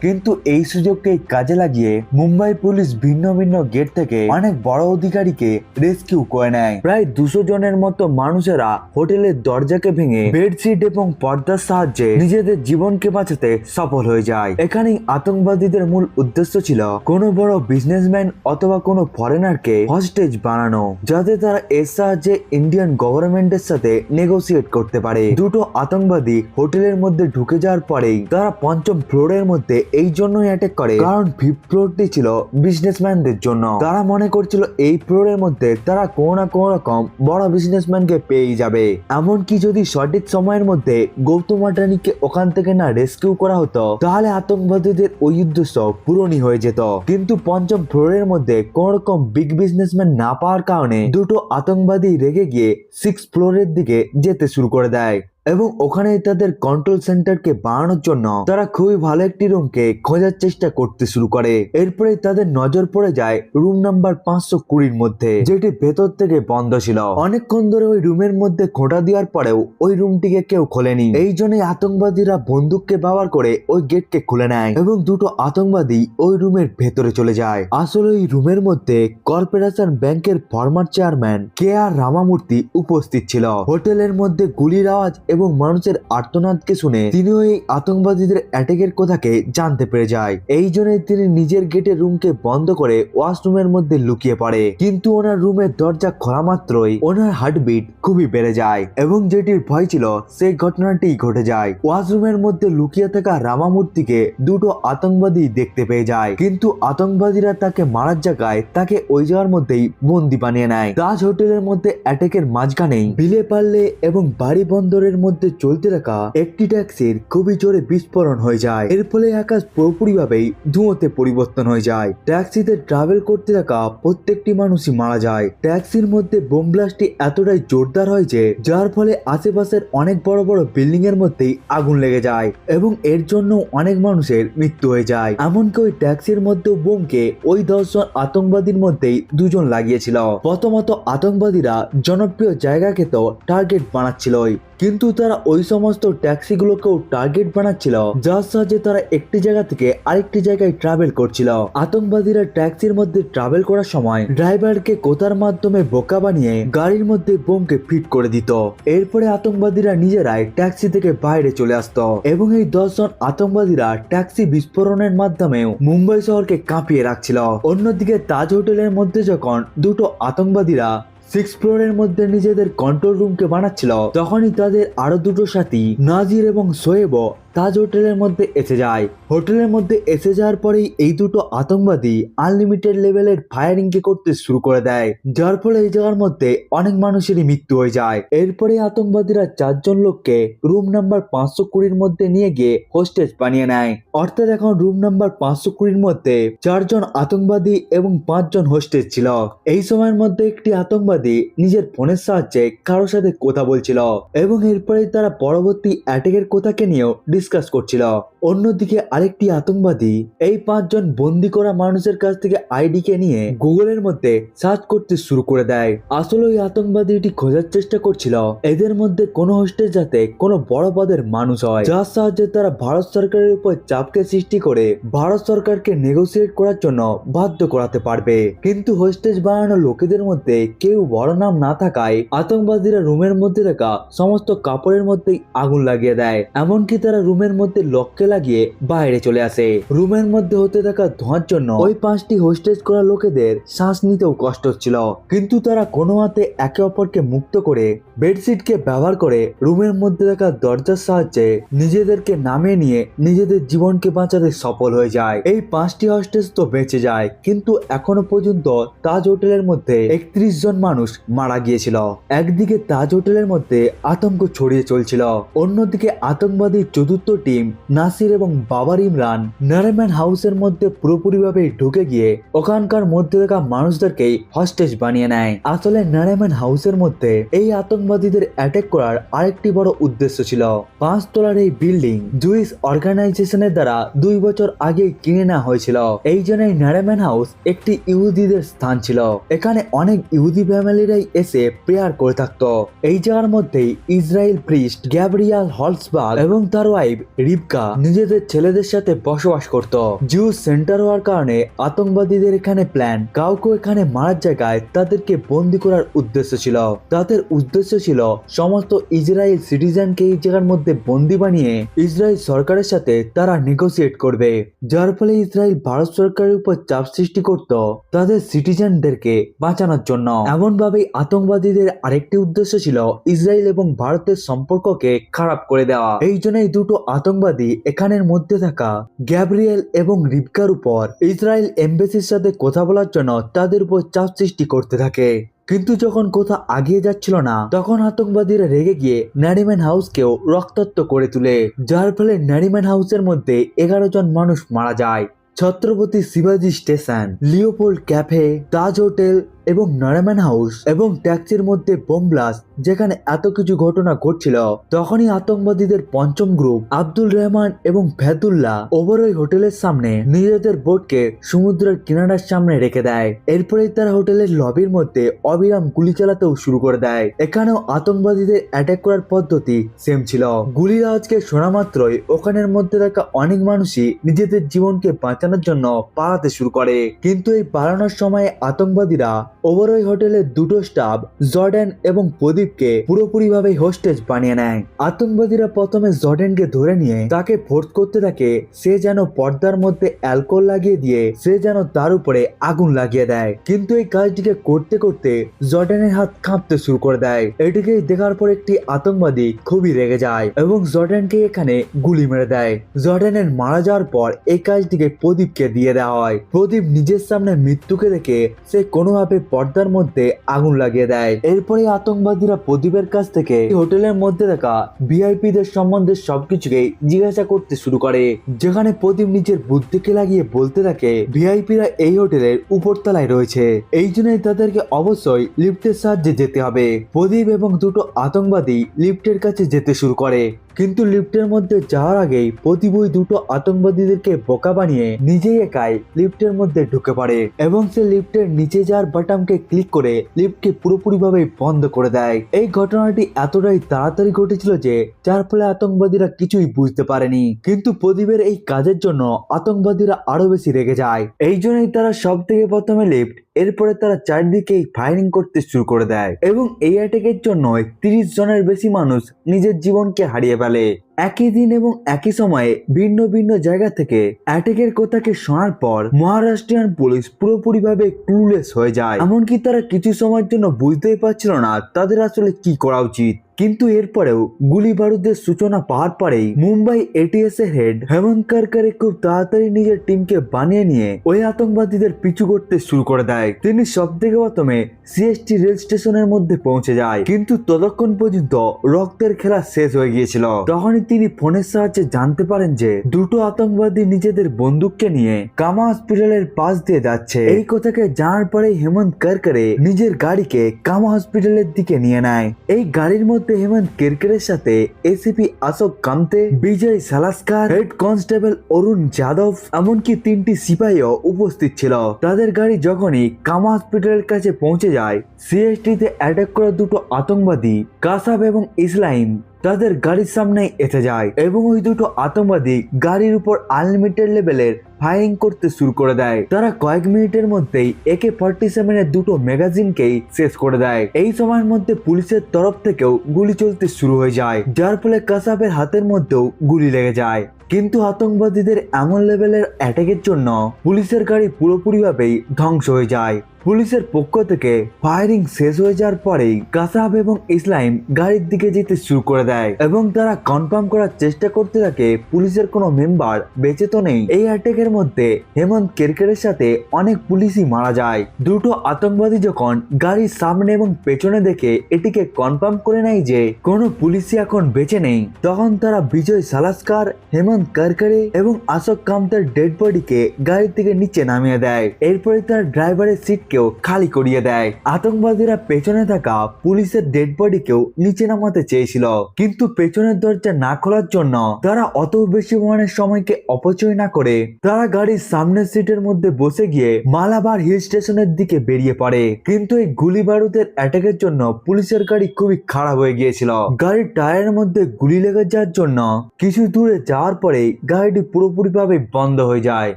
কিন্তু এই সুযোগকে কাজে লাগিয়ে মুম্বাই পুলিশ ভিন্ন ভিন্ন গেট থেকে অনেক বড় অধিকারীকে রেস্কিউ করে নেয়। প্রায় 200 জনের মতো মানুষেরা হোটেলের দরজাকে ভেঙে বেডশিট এবং পর্দার সাহায্যে নিজেদের জীবনকে বাঁচাতে সফল হয়ে যায়। এখানেই আতঙ্কবাদীদের মূল উদ্দেশ্য ছিল কোনো বড় বিজনেসম্যান অথবা কোনো ফরেনারকে হস্টেজ বানানো, যাতে তারা এর সাহায্যে ইন্ডিয়ান গভর্নমেন্টের সাথে নেগোসিয়েট করতে পারে। দুটো আতঙ্কবাদী হোটেলের মধ্যে ঢুকে যাওয়ার পরেই তারা 5ম ফ্লোরের মধ্যে এই জন্যই অ্যাটাক করে কারণ 5th ফ্লোরটি ছিল বিজনেসম্যানদের জন্য। তারা মনে করছিল এই ফ্লোরের মধ্যে তারা কোনো না কোনো রকম বড় বিজনেসম্যানকে পেয়ে যাবে। এমনকি যদি সঠিক সময়ের মধ্যে গৌতম আডানিকে ওখান থেকে না রেস্কিউ করা হতো, তাহলে আতঙ্কবাদীদের ওই উদ্দেশ্য পূরণই হয়ে যেত। কিন্তু 5ম ফ্লোরের মধ্যে কোন রকম বিগ বিজনেসম্যান না পাওয়ার কারণে দুটো আতঙ্কবাদী রেগে গিয়ে 6th ফ্লোরের দিকে যেতে শুরু করে দেয় এবং ওখানে তাদের কন্ট্রোল সেন্টারকে বাড়ানোর জন্য তারা খুবই ভালো একটি রুমকে খোঁজার চেষ্টা করতে শুরু করে। এরপরে তাদের নজর পড়ে যায় রুম নাম্বার 520 মধ্যে, যেটি ভেতর থেকে বন্ধ ছিল। অনেকক্ষণ ধরে ওই রুমের মধ্যে খোঁটা দেওয়ার পরেও ওই রুমটিকে কেউ খোলেনি। এই জন্যই আতঙ্কবাদীরা বন্দুককে ব্যবহার করে ওই গেটকে খুলে নেয় এবং দুটো আতঙ্কবাদী ওই রুমের ভেতরে চলে যায়। আসলে ওই রুমের মধ্যে কর্পোরেশন ব্যাংকের ফরমার চেয়ারম্যান KR রামামূর্তি উপস্থিত ছিল। হোটেলের মধ্যে গুলির আওয়াজ এবং মানুষের আর্তনাদকে শুনে তিনিও এই আতঙ্কবাদীদের অ্যাটাকের কথাকে জানতে পেরে যায়। এই জন্যই তিনি নিজের গেটের রুমকে বন্ধ করে ওয়াশরুমের মধ্যে লুকিয়ে পড়ে। কিন্তু ওনার রুমের দরজা খোলা মাত্রই ওনার হার্টবিট খুবই বেড়ে যায় এবং যেটির ভয় ছিল সেই ঘটনাটি ঘটে যায়। ওয়াশরুমের মধ্যে লুকিয়ে থাকা রামামূর্তিকে দুটো আতঙ্কবাদী দেখতে পেয়ে যায়, কিন্তু আতঙ্কবাদীরা তাকে মারার জায়গায় তাকে ওই জায়গার মধ্যেই বন্দি বানিয়ে নেয়। তাজ হোটেলের মধ্যে অ্যাটাকের মাঝখানেই বিলে পাল্লে এবং বাড়ি বন্দরের মধ্যে চলতে থাকা একটি ট্যাক্সির খুবই জোরে বিস্ফোরণ হয়ে যায়। এর ফলে আকাশ পুরোপুরিভাবেই ধুঁয়োতে পরিবর্তন হয়ে যায়। ট্যাক্সিতে ট্রাভেল করতে থাকা প্রত্যেকটি মানুষই মারা যায়। ট্যাক্সির মধ্যে বোম ব্লাস্টটি এতটাই জোরদার হয় যে যার ফলে আশেপাশের অনেক বড় বড় বিল্ডিং এর মধ্যেই আগুন লেগে যায় এবং এর জন্য অনেক মানুষের মৃত্যু হয়ে যায়। এমনকি ওই ট্যাক্সির মধ্যে বোমকে ওই 10 জন আতঙ্কবাদীর মধ্যেই 2 জন লাগিয়েছিল। প্রথমত আতঙ্কবাদীরা জনপ্রিয় জায়গাকে তো টার্গেট বানাচ্ছিল, কিন্তু তারা ওই সমস্ত ট্যাক্সিগুলোকেও টার্গেট বানাচ্ছিল যার সাহায্যে তারা একটি জায়গা থেকে আরেকটি জায়গায় ট্রাভেল করছিল। আতঙ্কবাদীরা ট্যাক্সির মধ্যে ট্রাভেল করার সময় ড্রাইভারকে কোথার মাধ্যমে বোকা বানিয়ে গাড়ির মধ্যে বোমকে ফিট করে দিত। এরপরে আতঙ্কবাদীরা নিজেরাই ট্যাক্সি থেকে বাইরে চলে আসতো এবং এই 10 জন আতঙ্কবাদীরা ট্যাক্সি বিস্ফোরণের মাধ্যমেও মুম্বাই শহরকে কাঁপিয়ে রাখছিল। অন্যদিকে তাজ হোটেলের মধ্যে যখন দুটো আতঙ্কবাদীরা 6th ফ্লোরের মধ্যে নিজেদের কন্ট্রোল রুমকে বানাচ্ছিল, তখনই তাদের আরো দুটো সাথী নাজির এবং শোয়েব তাজ হোটেলের মধ্যে এসে যায়। হোটেলের মধ্যে এসে যাওয়ার পরেই এই দুটো আতঙ্কবাদী আনলিমিটেড লেভেলের ফায়ারিং কে করতে শুরু করে দেয়, যার ফলে এই জায়গার মধ্যে অনেক মানুষেরই মৃত্যু হয়ে যায়। এরপরে আতঙ্কবাদীরা 4 জন লোককে রুম নাম্বার 520 মধ্যে নিয়ে গিয়ে হোস্টেজ বানিয়ে নেয়। অর্থাৎ এখন রুম নাম্বার 520 মধ্যে 4 জন আতঙ্কবাদী এবং 5 জন হোস্টেজ ছিল। এই সময়ের মধ্যে একটি আতঙ্কবাদী নিজের ফোনের সাহায্যে কারোর সাথে কথা বলছিল এবং এরপরে তারা পরবর্তী অ্যাটাকের কথাকে নিয়েও ডিসকাস করছিল। অন্যদিকে আরেকটি আতঙ্কবাদী এই 5 জন বন্দি করা মানুষের কাছ থেকে আইডি কে নিয়ে গুগলের মধ্যে সার্চ করতে শুরু করে দেয়। আসলে ওই আতঙ্কবাদীটি খোঁজার চেষ্টা করছিল এদের মধ্যে কোনো হোস্টেজ যাতে কোনো বড় পদের মানুষ হয়, যার সাহায্যে তারা ভারত সরকারের উপর চাপকে সৃষ্টি করে ভারত সরকারকে নেগোসিয়েট করার জন্য বাধ্য করাতে পারবে। কিন্তু হোস্টেজ বানানো লোকেদের মধ্যে কেউ বড় নাম না থাকায় আতঙ্কবাদীরা রুমের মধ্যে থাকা সমস্ত কাপড়ের মধ্যেই আগুন লাগিয়ে দেয়। এমনকি তারা রুমের মধ্যে লককে লাগিয়ে বাইরে চলে আসে। রুমের মধ্যে হতে থাকা ধোঁয়ার জন্য ওই 5টি হোস্টেজ করা লোকেদের শ্বাস নিতেও কষ্ট হচ্ছিল, কিন্তু তারা কোনো মতে একে অপরকে মুক্ত করে বেডশিটকে ব্যবহার করে রুমের মধ্যে থাকা দরজার সাহায্যে নিজেদেরকে নামিয়ে নিয়ে নিজেদের জীবনকে বাঁচাতে সফল হয়ে যায়। এই 5টি হোস্টেজ তো বেঁচে যায়, কিন্তু এখনো পর্যন্ত তাজ হোটেলের মধ্যে 31 জন মানুষ মারা গিয়েছিল। একদিকে তাজ হোটেলের মধ্যে আতঙ্ক ছড়িয়ে চলছিল, অন্যদিকে আতঙ্কবাদী চতুর্থ টিম নাসির এবং বাবার ইমরান নারিম্যান হাউসের মধ্যে পুরোপুরিভাবে ঢুকে গিয়ে ওখানকার মধ্যে থাকা মানুষদেরকেই হস্টেজ বানিয়ে নেয়। আসলে নারিম্যান হাউসের মধ্যে এই আতঙ্কবাদীদের অ্যাটাক করার আরেকটি বড় উদ্দেশ্য ছিল। 5 তলার এই বিল্ডিং জুইস অর্গানাইজেশনের দ্বারা 2 বছর আগে কিনে নেওয়া হয়েছিল। এই জন্যই নারিম্যান হাউস একটি ইহুদিদের স্থান ছিল। এখানে অনেক ইহুদি ফ্যামিলিরাই এসে প্রেয়ার করে থাকতো। এই জায়গার মধ্যেই ইসরায়েল প্রিস্ট গ্যাব্রিয়াল হলসবার্গ এবং তার ওয়াইফ রিবকা নিজেদের ছেলেদের সাথে বসবাস করত। জিউ সেন্টার হওয়ার কারণে আতঙ্কবাদীদের এখানে প্ল্যান, কাউকে এখানে মারার জায়গায় তাদেরকে বন্দি করার উদ্দেশ্য ছিল। তাদের উদ্দেশ্য ছিল সমস্ত ইসরায়েল সিটিজেনকে এই জায়গার মধ্যে বন্দি বানিয়ে ইসরায়েল সরকারের সাথে তারা নেগোসিয়েট করবে, যার ফলে ইসরায়েল ভারত সরকারের উপর চাপ সৃষ্টি করত তাদের সিটিজেনদেরকে বাঁচানোর জন্য। এমন ভাবেই আতঙ্কবাদীদের আরেকটি উদ্দেশ্য ছিল ইসরায়েল এবং ভারতের সম্পর্ককে খারাপ করে দেওয়া। এই জন্যই দুটো আতঙ্কবাদী এখানের মধ্যে থাকা গ্যাব্রিয়েল এবং রিবকার উপর ইসরায়েল এমবেসির সাথে কথা বলার জন্য তাদের উপর চাপ সৃষ্টি করতে থাকে। কিন্তু যখন কথা আগিয়ে যাচ্ছিল না, তখন আতঙ্কবাদীরা রেগে গিয়ে নারিম্যান হাউসকেও রক্তাক্ত করে তুলে, যার ফলে নারিম্যান হাউসের মধ্যে 11 জন মানুষ মারা যায়। ছত্রপতি শিবাজি স্টেশন, লিওপোল্ড ক্যাফে, তাজ হোটেল এবং নারিম্যান হাউস এবং ট্যাক্সির মধ্যে বোম ব্লাস্ট, যেখানে এত কিছু ঘটনা ঘটছিল, তখনই আতঙ্কবাদীদের পঞ্চম গ্রুপ আব্দুল রহমান এবং ফেদুল্লাহ ওবরই হোটেলের সামনে নিজেদের বোটকে সমুদ্রের কিনারার সামনে রেখে দেয়। এরপরেই তারা হোটেলের লবির মধ্যে অবিরাম গুলি চালাতেও শুরু করে দেয়। এখানেও আতঙ্কবাদীদের অ্যাটাক করার পদ্ধতি সেম ছিল। গুলির আওয়াজকে শোনা মাত্রই ওখানের মধ্যে থাকা অনেক মানুষই নিজেদের জীবনকে বাঁচানোর জন্য পালাতে শুরু করে। কিন্তু এই পালানোর সময় আতঙ্কবাদীরা ওবরই হোটেলের দুটো স্টাফ জর্ডান এবং প্রদীপকে পুরোপুরিভাবে হোস্টেজ বানিয়ে নেয়। আতঙ্কবাদীরা প্রথমে জর্ডানকে ধরে নিয়ে তাকে ফোর্স করতে থাকে সে যেন পর্দার মধ্যে অ্যালকোহল লাগিয়ে দিয়ে সে যেন তার উপরে আগুন লাগিয়ে দেয়। কিন্তু এই কাজটিকে করতে করতে জর্ডানের হাত কাঁপতে শুরু করে দেয়। এটিকে দেখার পর একটি আতঙ্কবাদী খুবই রেগে যায় এবং জর্ডানকে এখানে গুলি মেরে দেয়। জর্ডানের মারা যাওয়ার পর এই কাজটিকে প্রদীপকে দিয়ে দেওয়া হয়। প্রদীপ নিজের সামনে মৃত্যুকে দেখে সে কোনোভাবে পর্দার মধ্যে আগুন লাগিয়ে দেয়। এরপরে আতঙ্কবাদীরা প্রদীপের কাছ থেকে হোটেলের মধ্যে থাকা ভিআইপিদের সম্বন্ধে সবকিছুকে জিজ্ঞাসা করতে শুরু করে, যেখানে প্রদীপ নিজের বুদ্ধিকে লাগিয়ে বলতে থাকে ভিআইপিরা এই হোটেলের উপরতলায় রয়েছে, এই জন্যই তাদেরকে অবশ্যই লিফটের সাহায্যে যেতে হবে। প্রদীপ এবং দুটো আতঙ্কবাদী লিফটের কাছে যেতে শুরু করে, কিন্তু লিফটের মধ্যে যাওয়ার আগেই প্রদীপ ওই দুটো আতঙ্কবাদীদেরকে বোকা বানিয়ে নিজেই একাই লিফটের মধ্যে ঢুকে পড়ে এবং সে লিফটের নিচে যাওয়ার বাটনকে ক্লিক করে লিফটকে পুরোপুরিভাবে বন্ধ করে দেয়। এই ঘটনাটি এতটাই তাড়াতাড়ি ঘটেছিল যে যার ফলে আতঙ্কবাদীরা কিছুই বুঝতে পারেনি, কিন্তু প্রদীপের এই কাজের জন্য আতঙ্কবাদীরা আরো বেশি রেগে যায়। এই জন্যই তারা সব থেকে প্রথমে লিফট, এরপরে তারা চারদিকে ফায়ারিং করতে শুরু করে দেয় এবং এই অ্যাটাকের জন্য 30 জনের বেশি মানুষ নিজের জীবনকে হারিয়ে ফেলে। একই দিন এবং একই সময়ে ভিন্ন ভিন্ন জায়গা থেকে অ্যাটাকের কথাকে শোনার পর মহারাষ্ট্রিয়ান পুলিশ পুরোপুরিভাবে ক্লুলেস হয়ে যায়। এমনকি তারা কিছু সময়ের জন্য বুঝতেই পারছিল না তাদের আসলে কি করা উচিত। কিন্তু এরপরেও গুলি বারুদের সূচনা পাওয়ার পরেই মুম্বাই এটিএস এর হেড হেমন্ত কারকারে খুব তাড়াতাড়ি নিজের টিমকে বানিয়ে নিয়ে ওই আতঙ্কবাদীদের পিছু করতে শুরু করে দেয়। তিনি সব থেকে প্রথমে সিএসটি রেল স্টেশনের মধ্যে পৌঁছে যায়, কিন্তু ততক্ষণ পর্যন্ত রক্তের খেলা শেষ হয়ে গিয়েছিল। তখনই তিনি ফোনের সাহায্যে জানতে পারেন যে দুটো আতঙ্কবাদী নিজেদের বন্দুককে নিয়ে কামা হসপিটালের পাশ দিয়ে যাচ্ছে। এই কথাকে জানার পরে হেমন্ত কারকারে নিজের গাড়িকে কামা হসপিটালের দিকে নিয়ে নেয়। এই গাড়ির মধ্যে হেমন্ত কেরকেরের সাথে এসিপি অশোক কামতে, বিজয় সালাস্কার, হেড কনস্টেবল অরুণ যাদব, এমনকি 3টি সিপাহীও উপস্থিত ছিল। তাদের গাড়ি যখনই কামা হসপিটালের কাছে পৌঁছে যায়, সিএসটি তে অ্যাটাক করা দুটো আতঙ্কবাদী কাসাব এবং ইসলাইম তাদের গাড়ির সামনে এসে যায় এবং ওই দুটো আতঙ্কবাদী গাড়ির উপর আনলিমিটেড লেভেলের ফায়ারিং করতে শুরু করে দেয়। তারা কয়েক মিনিটের মধ্যেই AK-47 এর দুটো ম্যাগাজিনকেই শেষ করে দেয়। এই সময়ের মধ্যে পুলিশের তরফ থেকেও গুলি চলতে শুরু হয়ে যায়, যার ফলে কাসাবের হাতের মধ্যেও গুলি লেগে যায়। কিন্তু আতঙ্কবাদীদের এমন লেভেলের অ্যাটাকের জন্য পুলিশের গাড়ি পুরোপুরিভাবেই ধ্বংস হয়ে যায়। পুলিশের পক্ষ থেকে ফায়ারিং শেষ হয়ে যাওয়ার পরেই কাসাব এবং ইসলাম গাড়ির দিকে যেতে শুরু করে দেয় এবং তারা কনফার্ম করার চেষ্টা করতে থাকে পুলিশের কোনো মেম্বার বেঁচে তো নেই। এই অ্যাটাকের মধ্যে হেমন্ত কেরকেরের সাথে অনেক পুলিশই মারা যায়। দুটো আতঙ্কবাদী যখন গাড়ির সামনে এবং পেছনে দেখে এটিকে কনফার্ম করে নেয় যে কোনো পুলিশই এখন বেঁচে নেই, তখন তারা বিজয় সালাস্কার, হেমন্ত কেরকেরে এবং অশোক কামতার ডেড বডিকে গাড়ি থেকে নিচে নামিয়ে দেয়। এরপরে তার ড্রাইভারের সিট খালি করিয়ে দেয়। আতঙ্কবাদীরা পেছনে থাকা পুলিশের ডেড বডিকেও নিচে নামাতে চেয়েছিল, কিন্তু পেছনের দরজা না খোলার জন্য তারা অত বেশি পরিমাণের সময়কে অপচয় না করে তারা গাড়ির সামনের সিটের মধ্যে বসে গিয়ে মালাবার হিল স্টেশনের দিকে বেরিয়ে পড়ে। কিন্তু এই গুলি বারুদের অ্যাটাকের জন্য পুলিশের গাড়ি খুবই খারাপ হয়ে গিয়েছিল। গাড়ির টায়ারের মধ্যে গুলি লেগে যাওয়ার জন্য কিছু দূরে যাওয়ার পরে গাড়িটি পুরোপুরিভাবে বন্ধ হয়ে যায়।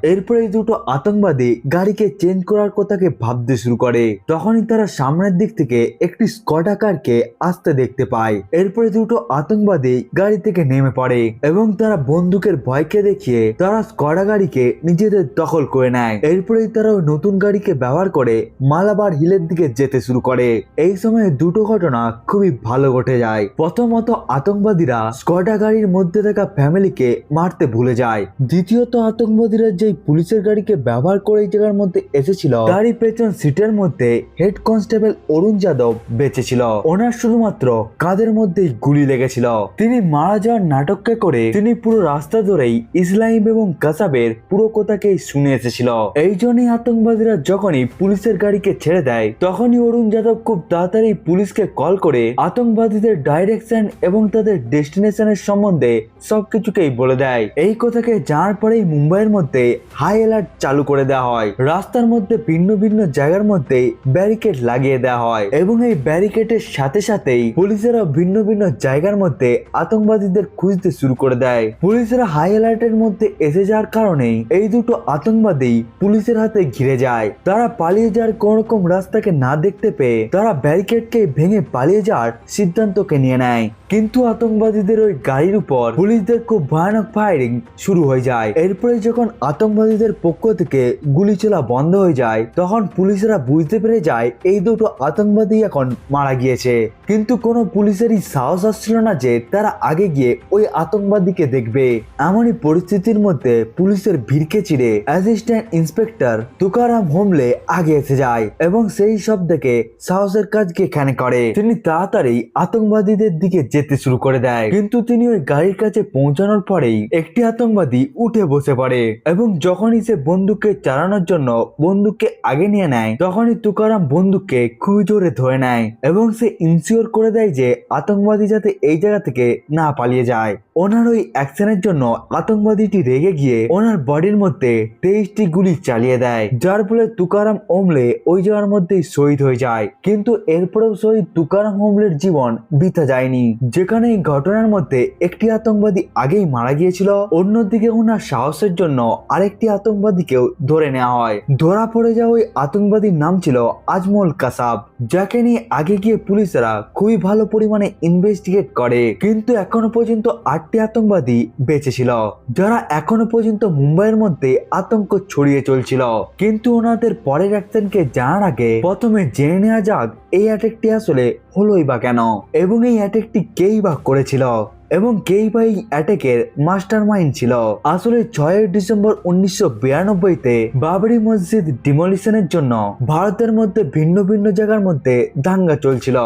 এরপরে দুটো আতঙ্কবাদী গাড়িকে চেঞ্জ করার কথাকে ভাবতে শুরু করে। তখনই তারা সামনের দিক থেকে একটি স্কডা কারকে আসতে দেখতে পায়। এরপরে দুটো আতঙ্কবাদী গাড়ি থেকে নেমে পড়ে এবং তারা বন্দুকের ভয়কে দেখিয়ে তারা স্কডা গাড়িকে নিজেদের দখল করে নেয়। এরপরেই তারা ওই নতুন গাড়িকে ব্যবহার করে মালাবার হিলের দিকে যেতে শুরু করে। এই সময় দুটো ঘটনা খুবই ভালো ঘটে যায়। প্রথমত আতঙ্কবাদীরা স্কডা গাড়ির মধ্যে থাকা ফ্যামিলিকে মারতে ভুলে যায়। দ্বিতীয়ত আতঙ্কবাদীরা যেই পুলিশের গাড়িকে ব্যবহার করে এই জায়গার মধ্যে এসেছিল, গাড়ি পেছন সিটের মধ্যে হেড কনস্টেবল অরুণ যাদব বেঁচে ছিল। ওনার শুধুমাত্র কাঁধের মধ্যেই গুলি লেগেছিল। তিনি মারা যাওয়ার নাটককে করে তিনি পুরো রাস্তা ধরেই ইসলাম এবং কাসাবের পুরো কথাকেই শুনে এসেছিল। এই জন্যই আতঙ্কবাদীরা যখনই পুলিশের গাড়িকে ছেড়ে দেয় তখনই অরুণ যাদব খুব তাড়াতাড়ি পুলিশকে কল করে আতঙ্কবাদীদের ডাইরেকশন এবং তাদের ডেস্টিনেশনের সম্বন্ধে সবকিছুকেই বলে দেয়। এই কথাকে জানার পরেই মুম্বাইয়ের মধ্যে হাই অ্যালার্ট চালু করে দেওয়া হয়। রাস্তার মধ্যে ভিন্ন ভিন্ন জায়গার মধ্যে ব্যারিকেড লাগিয়ে দেওয়া হয় এবং এই ব্যারিকেডের সাথে সাথেই পুলিশেরা ভিন্ন ভিন্ন জায়গার মধ্যে আতঙ্কবাদীদের খুঁজতে শুরু করে দেয়। পুলিশেরা হাই অ্যালার্টের মধ্যে এসে যাওয়ার কারণে এই দুটো আতঙ্কবাদী পুলিশের হাতে ঘিরে যায়। তারা পালিয়ে যাওয়ার কোন রকম রাস্তাকে না দেখতে পেয়ে তারা ব্যারিকেডকে ভেঙে পালিয়ে যাওয়ার সিদ্ধান্তকে নিয়ে নেয়। কিন্তু আতঙ্কবাদীদের ওই গাড়ির উপর পুলিশদের খুব ভয়ানক ফায়ারিং শুরু হয়ে যায়। এরপরে যখন আতঙ্কবাদীদের পক্ষ থেকে গুলি চলা বন্ধ হয়ে যায় তখন পুলিশেরা বুঝতে পেরে যায় এই দুটো আতঙ্কবাদী এখন মারা গিয়েছে। কিন্তু কোনো পুলিশেরই সাহস আসছিল না যে তারা আগে গিয়ে ওই আতঙ্কবাদীকে দেখবে। এমনই পরিস্থিতির মধ্যে পুলিশের ভিড়কে চিরে অ্যাসিস্ট্যান্ট ইন্সপেক্টর তুকারাম হোমলে আগে এসে যায় এবং সেই সব দেখে সাহসের কাজকে এখানে করে। তিনি তাড়াতাড়ি আতঙ্কবাদীদের দিকে যেতে শুরু করে দেয়, কিন্তু তিনি ওই গাড়ির কাছে পৌঁছানোর পরেই একটি আতঙ্কবাদী উঠে বসে পড়ে এবং যখনই সে বন্দুককে চালানোর জন্য বন্দুককে আগে নিয়ে নেয় তখনই তুকারাম বন্দুককে খুবই জোরে ধরে নেয় এবং সে ইনসিওর করে দেয় যে আতঙ্কবাদী যাতে এই জায়গা থেকে না পালিয়ে যায়। ওনার ওই অ্যাকশনের জন্য আতঙ্কবাদীটি রেগে গিয়ে ওনার বডির মধ্যে 23টি গুলি চালিয়ে দেয়, যার ফলে তুকারাম ওমলে ওই জায়গার মধ্যেই শহীদ হয়ে যায়। কিন্তু এরপরেও শহীদ তুকারাম ওমলের জীবন বৃথা যায়নি। যেখানে এই ঘটনার মধ্যে একটি আতঙ্কবাদী আগেই মারা গিয়েছিল, অন্যদিকে ওনার সাহসের জন্য আরেকটি আতঙ্কবাদীকেও ধরে নেওয়া হয়। ধরা পড়ে যাওয়া ওই আতঙ্কবাদীর নাম ছিল আজমল কাসাব, যাকে নিয়ে আগে গিয়ে পুলিশেরা খুবই ভালো পরিমাণে ইনভেস্টিগেট করে। কিন্তু এখনো পর্যন্ত 8টি আতঙ্কবাদী বেঁচে ছিল, যারা এখনো পর্যন্ত মুম্বাইয়ের মধ্যে আতঙ্ক ছড়িয়ে চলছিল। কিন্তু ওনাদের পরের অ্যাকশনকে জানার আগে প্রথমে জেনে নেওয়া যাক এই অ্যাটাকটি আসলে হলোই বা কেন এবং এই অ্যাটাকটি কেই বা করেছিল এবং কেই বা এই অ্যাটাকের মাস্টার মাইন্ড ছিল। আসলে 6 ডিসেম্বর 1992-তে বাবরি মসজিদ ডিমলিশনের জন্য ভারতের মধ্যে ভিন্ন ভিন্ন জায়গার মধ্যে দাঙ্গা চলছিল।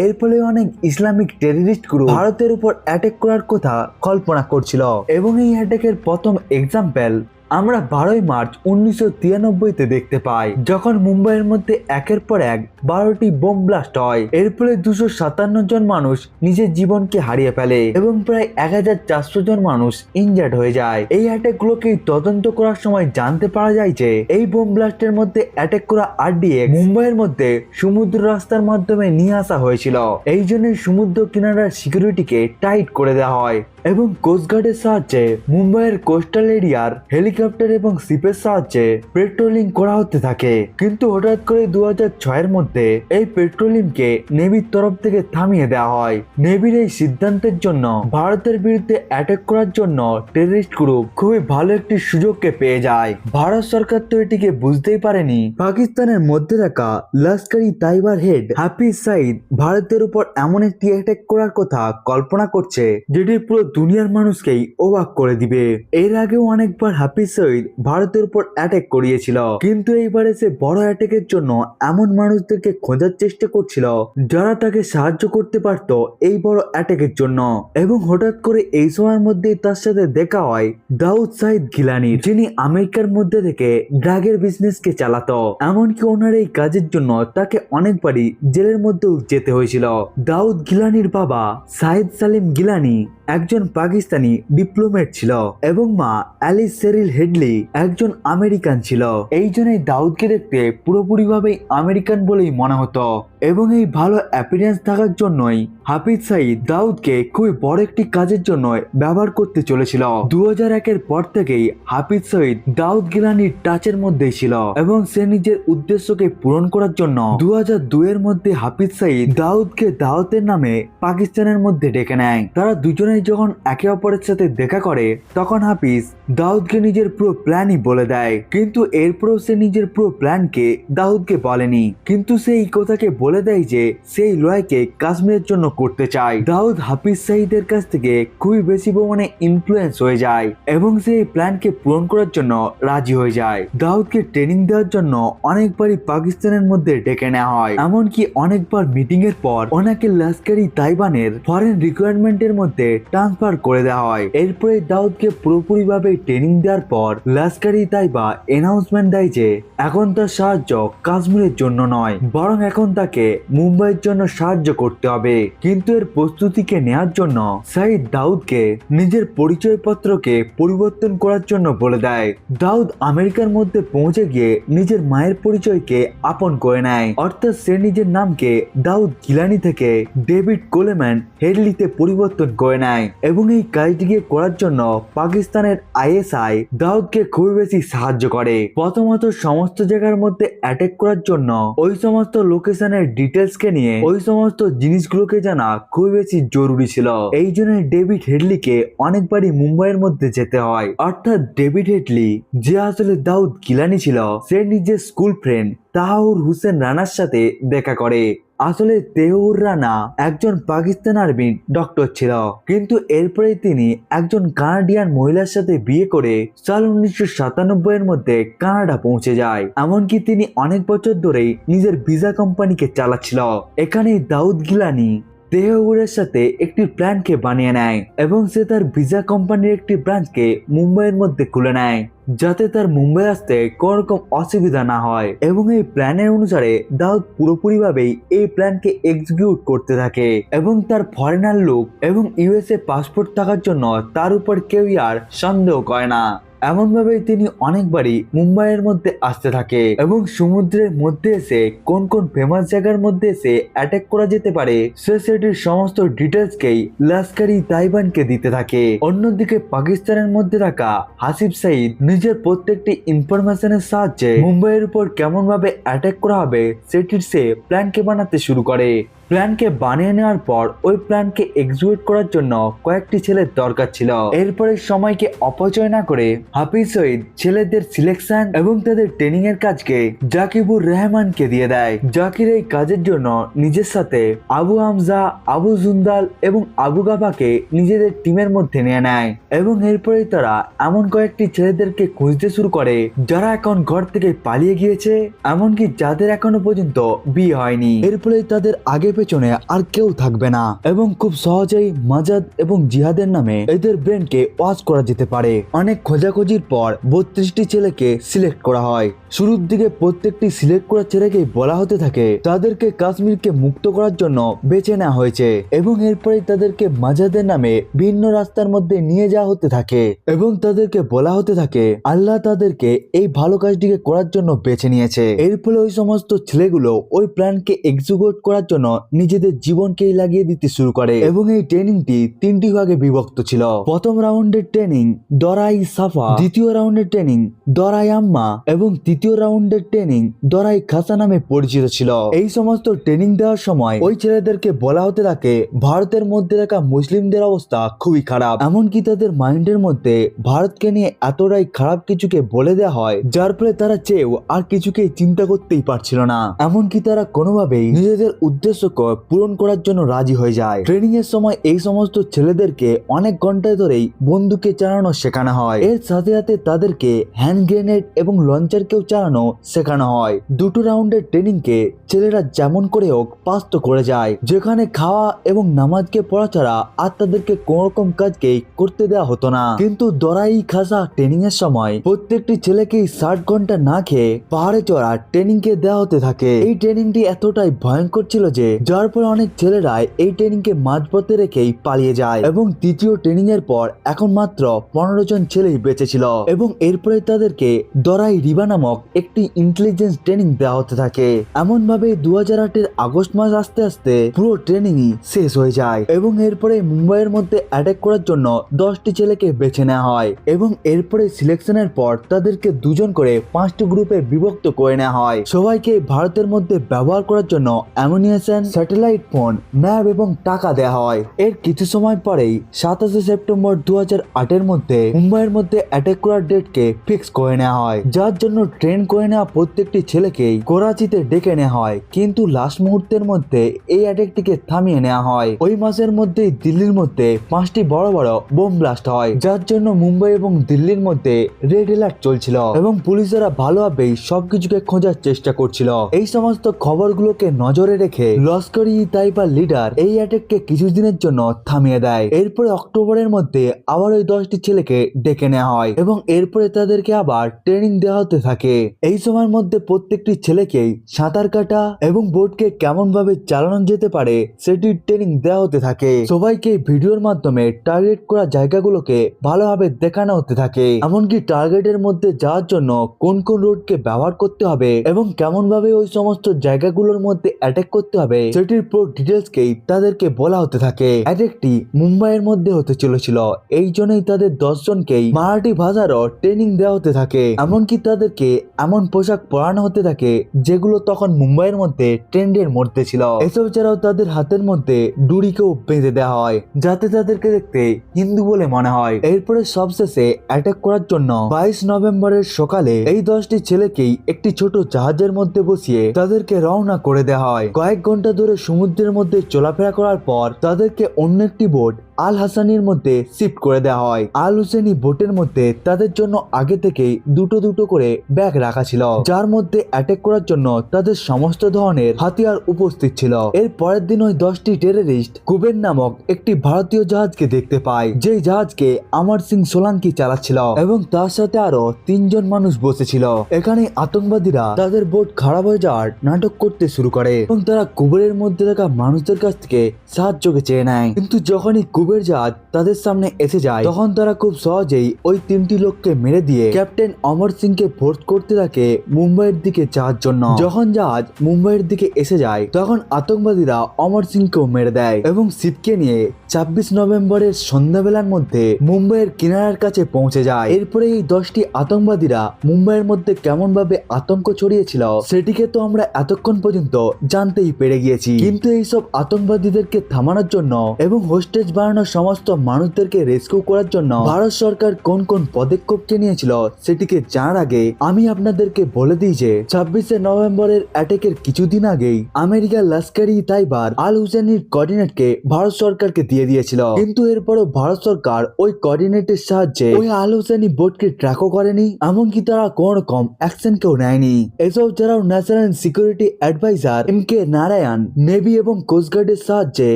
এর ফলে অনেক ইসলামিক টেররিস্ট গ্রুপ ভারতের উপর অ্যাটাক করার কথা কল্পনা করছিল এবং এই অ্যাটাকের প্রথম এক্সাম্পল আমরা 12 মার্চ 1993-তে দেখতে পাই, যখন মুম্বাইয়ের মধ্যে একের পর এক 12টি বোম ব্লাস্ট হয়। এর ফলে 257 জন মানুষ নিজের জীবনকে হারিয়ে ফেলে এবং প্রায় 1400 জন মানুষ ইনজার্ড হয়ে যায়। এই অ্যাটাকগুলোকে তদন্ত করার সময় জানতে পারা যায় যে এই বোম ব্লাস্টের মধ্যে অ্যাটাক করা RDX মুম্বাইয়ের মধ্যে সমুদ্র রাস্তার মাধ্যমে নিয়ে আসা হয়েছিল। এই জন্যই সমুদ্র কিনারার সিকিউরিটিকে টাইট করে দেওয়া হয় এবং কোস্টগার্ডের সাহায্যে মুম্বাইয়ের কোস্টাল এরিয়ার হেলিকপ্টার এবং শিপের সাহায্যে পেট্রোলিং করা হতে থাকে। কিন্তু হঠাৎ করে 2006-এর মধ্যে এই পেট্রোলিংকে নেভির তরফ থেকে থামিয়ে দেওয়া হয়। নেভির এই সিদ্ধান্তের জন্য ভারতের বিরুদ্ধে অ্যাটাক করার জন্য টেররিস্ট গ্রুপ খুবই ভালো একটি সুযোগকে পেয়ে যায়। ভারত সরকার তো এটিকে বুঝতেই পারেনি পাকিস্তানের মধ্যে থাকা লস্করি তাইবার হেড হাফিজ সাইদ ভারতের উপর এমন একটি অ্যাটাক করার কথা কল্পনা করছে যেটি পুরো দুনিয়ার মানুষকেই অবাক করে দিবে। এর আগেও অনেকবার হাফিজ সঈদ ভারতের উপর অ্যাটাক করিয়েছিল, কিন্তু এইবারে সে বড় অ্যাটাকের জন্য এমন মানুষদেরকে খোঁজার চেষ্টা করছিল যারা তাকে সাহায্য করতে পারত এই বড় অ্যাটাকের জন্য। এবং হঠাৎ করে এই সময়ের মধ্যেই তার সাথে দেখা হয় দাউদ সাইদ গিলানির, যিনি আমেরিকার মধ্যে থেকে ড্রাগের বিজনেসকে চালাতো। এমনকি ওনার এই কাজের জন্য তাকে অনেকবারই জেলের মধ্যেও যেতে হয়েছিল। দাউদ গিলানির বাবা সাইদ সালিম গিলানি একজন পাকিস্তানি ডিপ্লোমেট ছিল এবং মা অ্যালিস সেরিল হেডলি একজন আমেরিকান ছিল। এই জন্যই দাউদকে দেখতে পুরোপুরিভাবে আমেরিকান বলেই মনে হতো এবং এই ভালো অ্যাপিয়ারেন্স থাকার জন্যই হাফিজ সাইদ দাউদকে খুবই বড় একটি কাজের জন্য ব্যবহার করতে চলেছিল। 2001-এর পর থেকেই হাফিজ সঈদ দাউদ গিলানির টাচের মধ্যেই ছিল এবং সে নিজের উদ্দেশ্যকে পূরণ করার জন্য 2002-এর মধ্যে হাফিজ সঈদ দাউদকে দাওয়াতের নামে পাকিস্তানের মধ্যে ডেকে নেয়। তারা দুজনে যখন একে অপরের সাথে দেখা করে তখন হাফিজ দাউদকে নিজের পুরো প্ল্যানই বলে দেয়, কিন্তু এরপরেও সে নিজের পুরো প্ল্যানকে দাউদকে বলেনি, কিন্তু সে এই কথাকে বলে দেয় যে সেই লড়াইকে কাশ্মীরের জন্য করতে চায়। দাউদ হাফিজ সাইদের কাছ থেকে খুবই বেশি পরিমাণে ইনফ্লুয়েন্স হয়ে যায় এবং সে এই প্ল্যানকে পূরণ করার জন্য রাজি হয়ে যায়। দাউদকে ট্রেনিং দেওয়ার জন্য অনেকবারই পাকিস্তানের মধ্যে ডেকে নেওয়া হয়, এমনকি অনেকবার মিটিং এর পর ওনাকে লস্করি তাইবানের ফরেন রিকোয়ারমেন্টের মধ্যে ট্রান্সফার করে দেওয়া হয়। এরপরে দাউদকে পুরোপুরিভাবে ট্রেনিং দেওয়ার পর লস্করি তাইবা অ্যানাউন্সমেন্ট দেয় যে এখন তার সাহায্য কাশ্মীরের জন্য নয়, বরং এখন তাকে মুম্বাইয়ের জন্য সাহায্য করতে হবে। কিন্তু এর প্রস্তুতিকে নেওয়ার জন্য সাইদ দাউদকে নিজের পরিচয়পত্রকে পরিবর্তন করার জন্য বলে দেয়। দাউদ আমেরিকার মধ্যে পৌঁছে গিয়ে নিজের মায়ের পরিচয়কে আপন করে নেয়, অর্থাৎ সে নিজের নামকে দাউদ গিলানি থেকে ডেভিড কোলেম্যান হেডলিতে পরিবর্তন করে নেয় এবং এই কাজটিকে করার জন্য পাকিস্তানের ISI দাউদকে খুবই বেশি সাহায্য করে। প্রথমত সমস্ত জায়গার মধ্যে অ্যাটাক করার জন্য ওই সমস্ত লোকেশনের ডিটেলস কে নিয়ে ওই সমস্ত জিনিসগুলোকে জানা খুবই বেশি জরুরি ছিল। এই জন্য ডেভিড হেডলিকে অনেকবারই মুম্বাইয়ের মধ্যে যেতে হয়, অর্থাৎ ডেভিড হেডলি যে আসলে দাউদ গিলানি ছিল সে নিজের স্কুল ফ্রেন্ড তাহাউর হুসেন রানার সাথে দেখা করে। আসলে তেহুর রানা একজন পাকিস্তান আর্মির ডক্টর ছিল, কিন্তু এরপরে তিনি একজন কানাডিয়ান মহিলার সাথে বিয়ে করে সাল 1997-এর মধ্যে কানাডা পৌঁছে যায়। এমনকি তিনি অনেক বছর ধরেই নিজের ভিসা কোম্পানিকে চালাচ্ছিল। এখানে দাউদ গিলানি তেহুরের সাথে একটি প্ল্যানকে বানিয়ে নেয় এবং সে তার ভিসা কোম্পানির একটি ব্রাঞ্চকে মুম্বাইয়ের মধ্যে খুলে নেয় যাতে তার মুম্বাই আসতে কোনো রকম অসুবিধা না হয়। এবং এই প্ল্যানের অনুসারে দাউদ পুরোপুরিভাবেই এই প্ল্যানকে এক্সিকিউট করতে থাকে এবং তার ফরেনার লুক এবং USA পাসপোর্ট থাকার জন্য তার উপর কেউই আর সন্দেহ করে না। এমন ভাবে তিনি অনেকবারই মুম্বাইয়ের মধ্যে আসতে থাকে এবং সমুদ্রের মধ্যে এসে কোন কোন ফেমাস জায়গার মধ্যে এসে অ্যাটাক করা যেতে পারে সে সেটির সমস্ত ডিটেলসকেই লস্করি তাইবানকে দিতে থাকে। অন্যদিকে পাকিস্তানের মধ্যে থাকা হাসিব সাইদ নিজের প্রত্যেকটি ইনফরমেশনের সাহায্যে মুম্বাইয়ের উপর কেমন ভাবে অ্যাটাক করা হবে সেটির সে প্ল্যানকে বানাতে শুরু করে। প্ল্যানকে বানিয়ে নেওয়ার পর ওই প্ল্যানকে এক্সিকিউট করার জন্য কয়েকটি ছেলের দরকার ছিল। এরপরে সময়কে অপচয় না করে হাফিজ সঈদ ছেলেদের সিলেকশন এবং তাদের ট্রেনিং এর কাজকে জাকিবুর রহমানকে দিয়ে দেয়। জাকির এই কাজের জন্য নিজের সাথে আবু হামজা, আবু জুন্দাল এবং আবু গাবাকে নিজেদের টিমের মধ্যে নিয়ে নেয় এবং এরপরেই তারা এমন কয়েকটি ছেলেদেরকে খুঁজতে শুরু করে যারা এখন ঘর থেকে পালিয়ে গিয়েছে, এমনকি যাদের এখনো পর্যন্ত বিয়ে হয়নি। এর ফলে তাদের আগে পেছনে আর কেউ থাকবে না এবং খুব সহজেই মাজাদ এবং জিহাদের নামে এদের ব্রেনকে ওয়াশ করা যেতে পারে। অনেক খোঁজাখুঁজির পর 32টি ছেলেকে সিলেক্ট করা হয়। শুরুর দিকে প্রত্যেকটি সিলেক্ট করা ছেলেকেই বলা হতে থাকে তাদেরকে কাশ্মীরকে মুক্ত করার জন্য বেছে নেওয়া হয়েছে এবং এরপরে তাদেরকে মাজাদের নামে ভিন্ন রাস্তার মধ্যে নিয়ে যাওয়া হতে থাকে এবং তাদেরকে বলা হতে থাকে আল্লাহ তাদেরকে এই ভালো কাজটিকে করার জন্য বেছে নিয়েছে। এর ফলে ওই সমস্ত ছেলেগুলো ওই প্ল্যানকে এক্সিকিউট করার জন্য নিজেদের জীবনকেই লাগিয়ে দিতে শুরু করে এবং এই ট্রেনিংটি 3টি ভাগে বিভক্ত ছিল। প্রথম রাউন্ডের ট্রেনিং দরাই সাফা, দ্বিতীয় রাউন্ডের ট্রেনিং দরাই আম্মা এবং তৃতীয় রাউন্ডের ট্রেনিং দরাই খাসা নামে পরিচিত ছিল। এই সমস্ত ট্রেনিং দেওয়ার সময় ওই ছেলেদেরকে বলা হতে থাকে ভারতের মধ্যে থাকা মুসলিমদের অবস্থা খুবই খারাপ, এমনকি তাদের মাইন্ডের মধ্যে ভারতকে নিয়ে এতটাই খারাপ কিছুকে বলে দেওয়া হয় যার ফলে তারা চেয়েও আর কিছুকে চিন্তা করতেই পারছিল না, এমনকি তারা কোনোভাবেই নিজেদের উদ্দেশ্যকে পূরণ করার জন্য রাজি হয়ে যায়। ট্রেনিং এর সময় এই সমস্ত ছেলেদেরকে অনেক ঘন্টা ধরেই বন্দুকে চালানো শেখানো হয়, এর সাথে সাথে তাদেরকে হ্যান্ড গ্রেনেড এবং লঞ্চারকেও চালানো শেখানো হয়। দুটো রাউন্ডের ট্রেনিং কে ছেলেরা যেমন করে হোক পাস তো করে যায়, যেখানে খাওয়া এবং নামাজকে পড়া ছাড়া আর তাদেরকে কোন রকম কাজকেই করতে দেওয়া হতো না। কিন্তু দরাই খাসা ট্রেনিং এর সময় প্রত্যেকটি ছেলেকেই 60 ঘন্টা না খেয়ে পাহাড়ে চড়া ট্রেনিং কে দেওয়া হতে থাকে। এই ট্রেনিংটি এতটাই ভয়ঙ্কর ছিল যে যার ফলে অনেক ছেলেরাই এই ট্রেনিং কে মাঝপথে রেখেই পালিয়ে যায় এবং তৃতীয় ট্রেনিং এর পর এখন মাত্র 15 জন ছেলেই বেঁচে ছিল এবং এরপরে তাদেরকে দরাই রিবা নামক একটি ইন্টেলিজেন্স ট্রেনিং দেওয়া হতে থাকে। এমন ভাবে 2008-এর আগস্ট মাস আস্তে আস্তে পুরো ট্রেনিংই শেষ হয়ে যায় এবং এরপরে মুম্বাইয়ের মধ্যে অ্যাটাক করার জন্য 10টি ছেলেকে বেছে নেওয়া হয় এবং এরপরে সিলেকশনের পর তাদেরকে দুজন করে 5টি গ্রুপে বিভক্ত করে নেওয়া হয়। সবাইকে ভারতের মধ্যে ব্যবহার করার জন্য অ্যামুনিশন, স্যাটেলাইট ফোন, ম্যাপ এবং টাকা দেওয়া হয়। এর কিছু সময় পরেই 27শে সেপ্টেম্বর 2008-এর মধ্যে মুম্বাইয়ের মধ্যে অ্যাটাক করার ডেটকে ফিক্স করে নেওয়া হয়, যার জন্য ট্রেন করে নেওয়া প্রত্যেকটি ছেলেকেই করাচিতে ডেকে নেওয়া হয়। কিন্তু লাস্ট মুহূর্তের মধ্যে এই অ্যাটাকটিকে থামিয়ে নেওয়া হয়। ওই মাসের মধ্যেই দিল্লির মধ্যে 5টি বড় বড় বোম ব্লাস্ট হয়, যার জন্য মুম্বাই এবং দিল্লির মধ্যে রেড অ্যালার্ট চলছিল এবং পুলিশেরা ভালোভাবেই সবকিছুকে খোঁজার চেষ্টা করছিল। এই সমস্ত খবরগুলোকে নজরে রেখে লস্কর-ই তাইবার লিডার এই অ্যাটাককে কিছুদিনের জন্য থামিয়ে দেয়। এরপরে অক্টোবরের মধ্যে আবার ওই 10টি ছেলেকে ডেকে নেওয়া হয় এবং এরপরে তাদেরকে আবার ট্রেনিং দেওয়া হতে থাকে। এই সময়ের মধ্যে প্রত্যেকটি ছেলেকেই সাঁতার কাটা এবং বোটকে কেমন ভাবে চালানো যেতে পারে সেটির ট্রেনিং দেওয়া হতে থাকে। সবাইকে ভিডিওর মাধ্যমে টার্গেট করা জায়গাগুলোকে ভালোভাবে দেখানো হতে থাকে, এমনকি টার্গেটের মধ্যে যাওয়ার জন্য কোন কোন রোডকে ব্যবহার করতে হবে এবং কেমন ভাবে ওই সমস্ত জায়গাগুলোর মধ্যে অ্যাটাক করতে হবে সেটির পুরো ডিটেলসকেই তাদেরকে বলা হতে থাকে। অ্যাটাকটি মুম্বাইয়ের মধ্যে হতে চলেছিল, এই জন্যই তাদের 10 জনকেই মারাঠি ভাষারও ট্রেনিং দেওয়া হতে থাকে, এমনকি তাদেরকে এমন পোশাক পরানো হতে থাকে যেগুলো তখন মুম্বাইয়ের মধ্যে ট্রেন্ডের মধ্যে ছিল। এসব ছাড়াও তাদের হাতের মধ্যে ডুরিকেও বেঁধে দেওয়া হয় যাতে তাদেরকে দেখতে হিন্দু বলে মনে হয়। এরপরে সবশেষে অ্যাটাক করার জন্য 22 নভেম্বরের সকালে এই 10টি ছেলেকেই একটি ছোট জাহাজের মধ্যে বসিয়ে তাদেরকে রওনা করে দেওয়া হয়। কয়েক ঘন্টা ধরে সমুদ্রের মধ্যে চলাফেরা করার পর তাদেরকে অন্য একটি বোট আল হাসানির মধ্যে শিফট করে দেওয়া হয়। আল হুসেনি বোটের মধ্যে তাদের জন্য আগে থেকেই দুটো দুটো করে ব্যাগ রাখা ছিল, যার মধ্যে অ্যাটাক করার জন্য তাদের সমস্ত ধরনের হাতিয়ার উপস্থিত ছিল। এর পরের দিন ওই 10টি টেররিস্ট কুবের নামক একটি ভারতীয় জাহাজকে দেখতে পায়, যেই জাহাজকে অমর সিং সোলাঙ্কি চালাচ্ছিল এবং তার সাথে আরো 3 জন মানুষ বসেছিল। এখানে আতঙ্কবাদীরা তাদের বোট খারাপ হয়ে যাওয়ার নাটক করতে শুরু করে এবং তারা কুবেরের মধ্যে থাকা মানুষদের কাছ থেকে সাহায্যকে চেয়ে নেয়। কিন্তু যখনই কুবের জাহাজ তাদের সামনে এসে যায় তখন তারা খুব সহজেই ওই 3টি লোককে মেরে দিয়ে captain Amar Singh K force করতে থাকে মুম্বাইয়ের দিকে যাওয়ার জন্য। যখন জাহাজ মুম্বাইয়ের দিকে এসে যায় তখন আতঙ্কবাদীরা অমর সিং কেও মেরে দেয় এবং শিবকে নিয়ে 26 নভেম্বরের সন্ধ্যাবেলার মধ্যে মুম্বাইয়ের কিনারার কাছে পৌঁছে যায়। এরপরে এই 10টি আতঙ্কবাদীরা মুম্বাইয়ের মধ্যে কেমন ভাবে আতঙ্ক ছড়িয়েছিল সেটিকে তো আমরা এতক্ষণ পর্যন্ত জানতেই পেরে গিয়েছি, কিন্তু এইসব আতঙ্কবাদীদেরকে থামানোর জন্য এবং হোস্টেজ বানানোর হারানো সমস্ত মানুষদেরকে রেস্কিউ করার জন্য ভারত সরকার কোন কোন পদক্ষেপকে নিয়েছিল সেটিকে জানার আগে আমি আপনাদেরকে বলে দিই যে 26শে নভেম্বরের অ্যাটাকের কিছুদিন আগেই আমেরিকার লস্করি তাইবার আল হুসেনির কোঅর্ডিনেটকে ভারত সরকারকে দিয়ে দিয়েছিল, কিন্তু এরপরও ভারত সরকার ওই কোঅর্ডিনেটের সাহায্যে ওই আল হুসেনি বোটকে ট্র্যাকও করেনি, এমনকি তারা কোন রকম অ্যাকশন কেউ নেয়নি। এসব ছাড়াও national security adviser MK Narayan navy এবং কোস্টগার্ডের সাহায্যে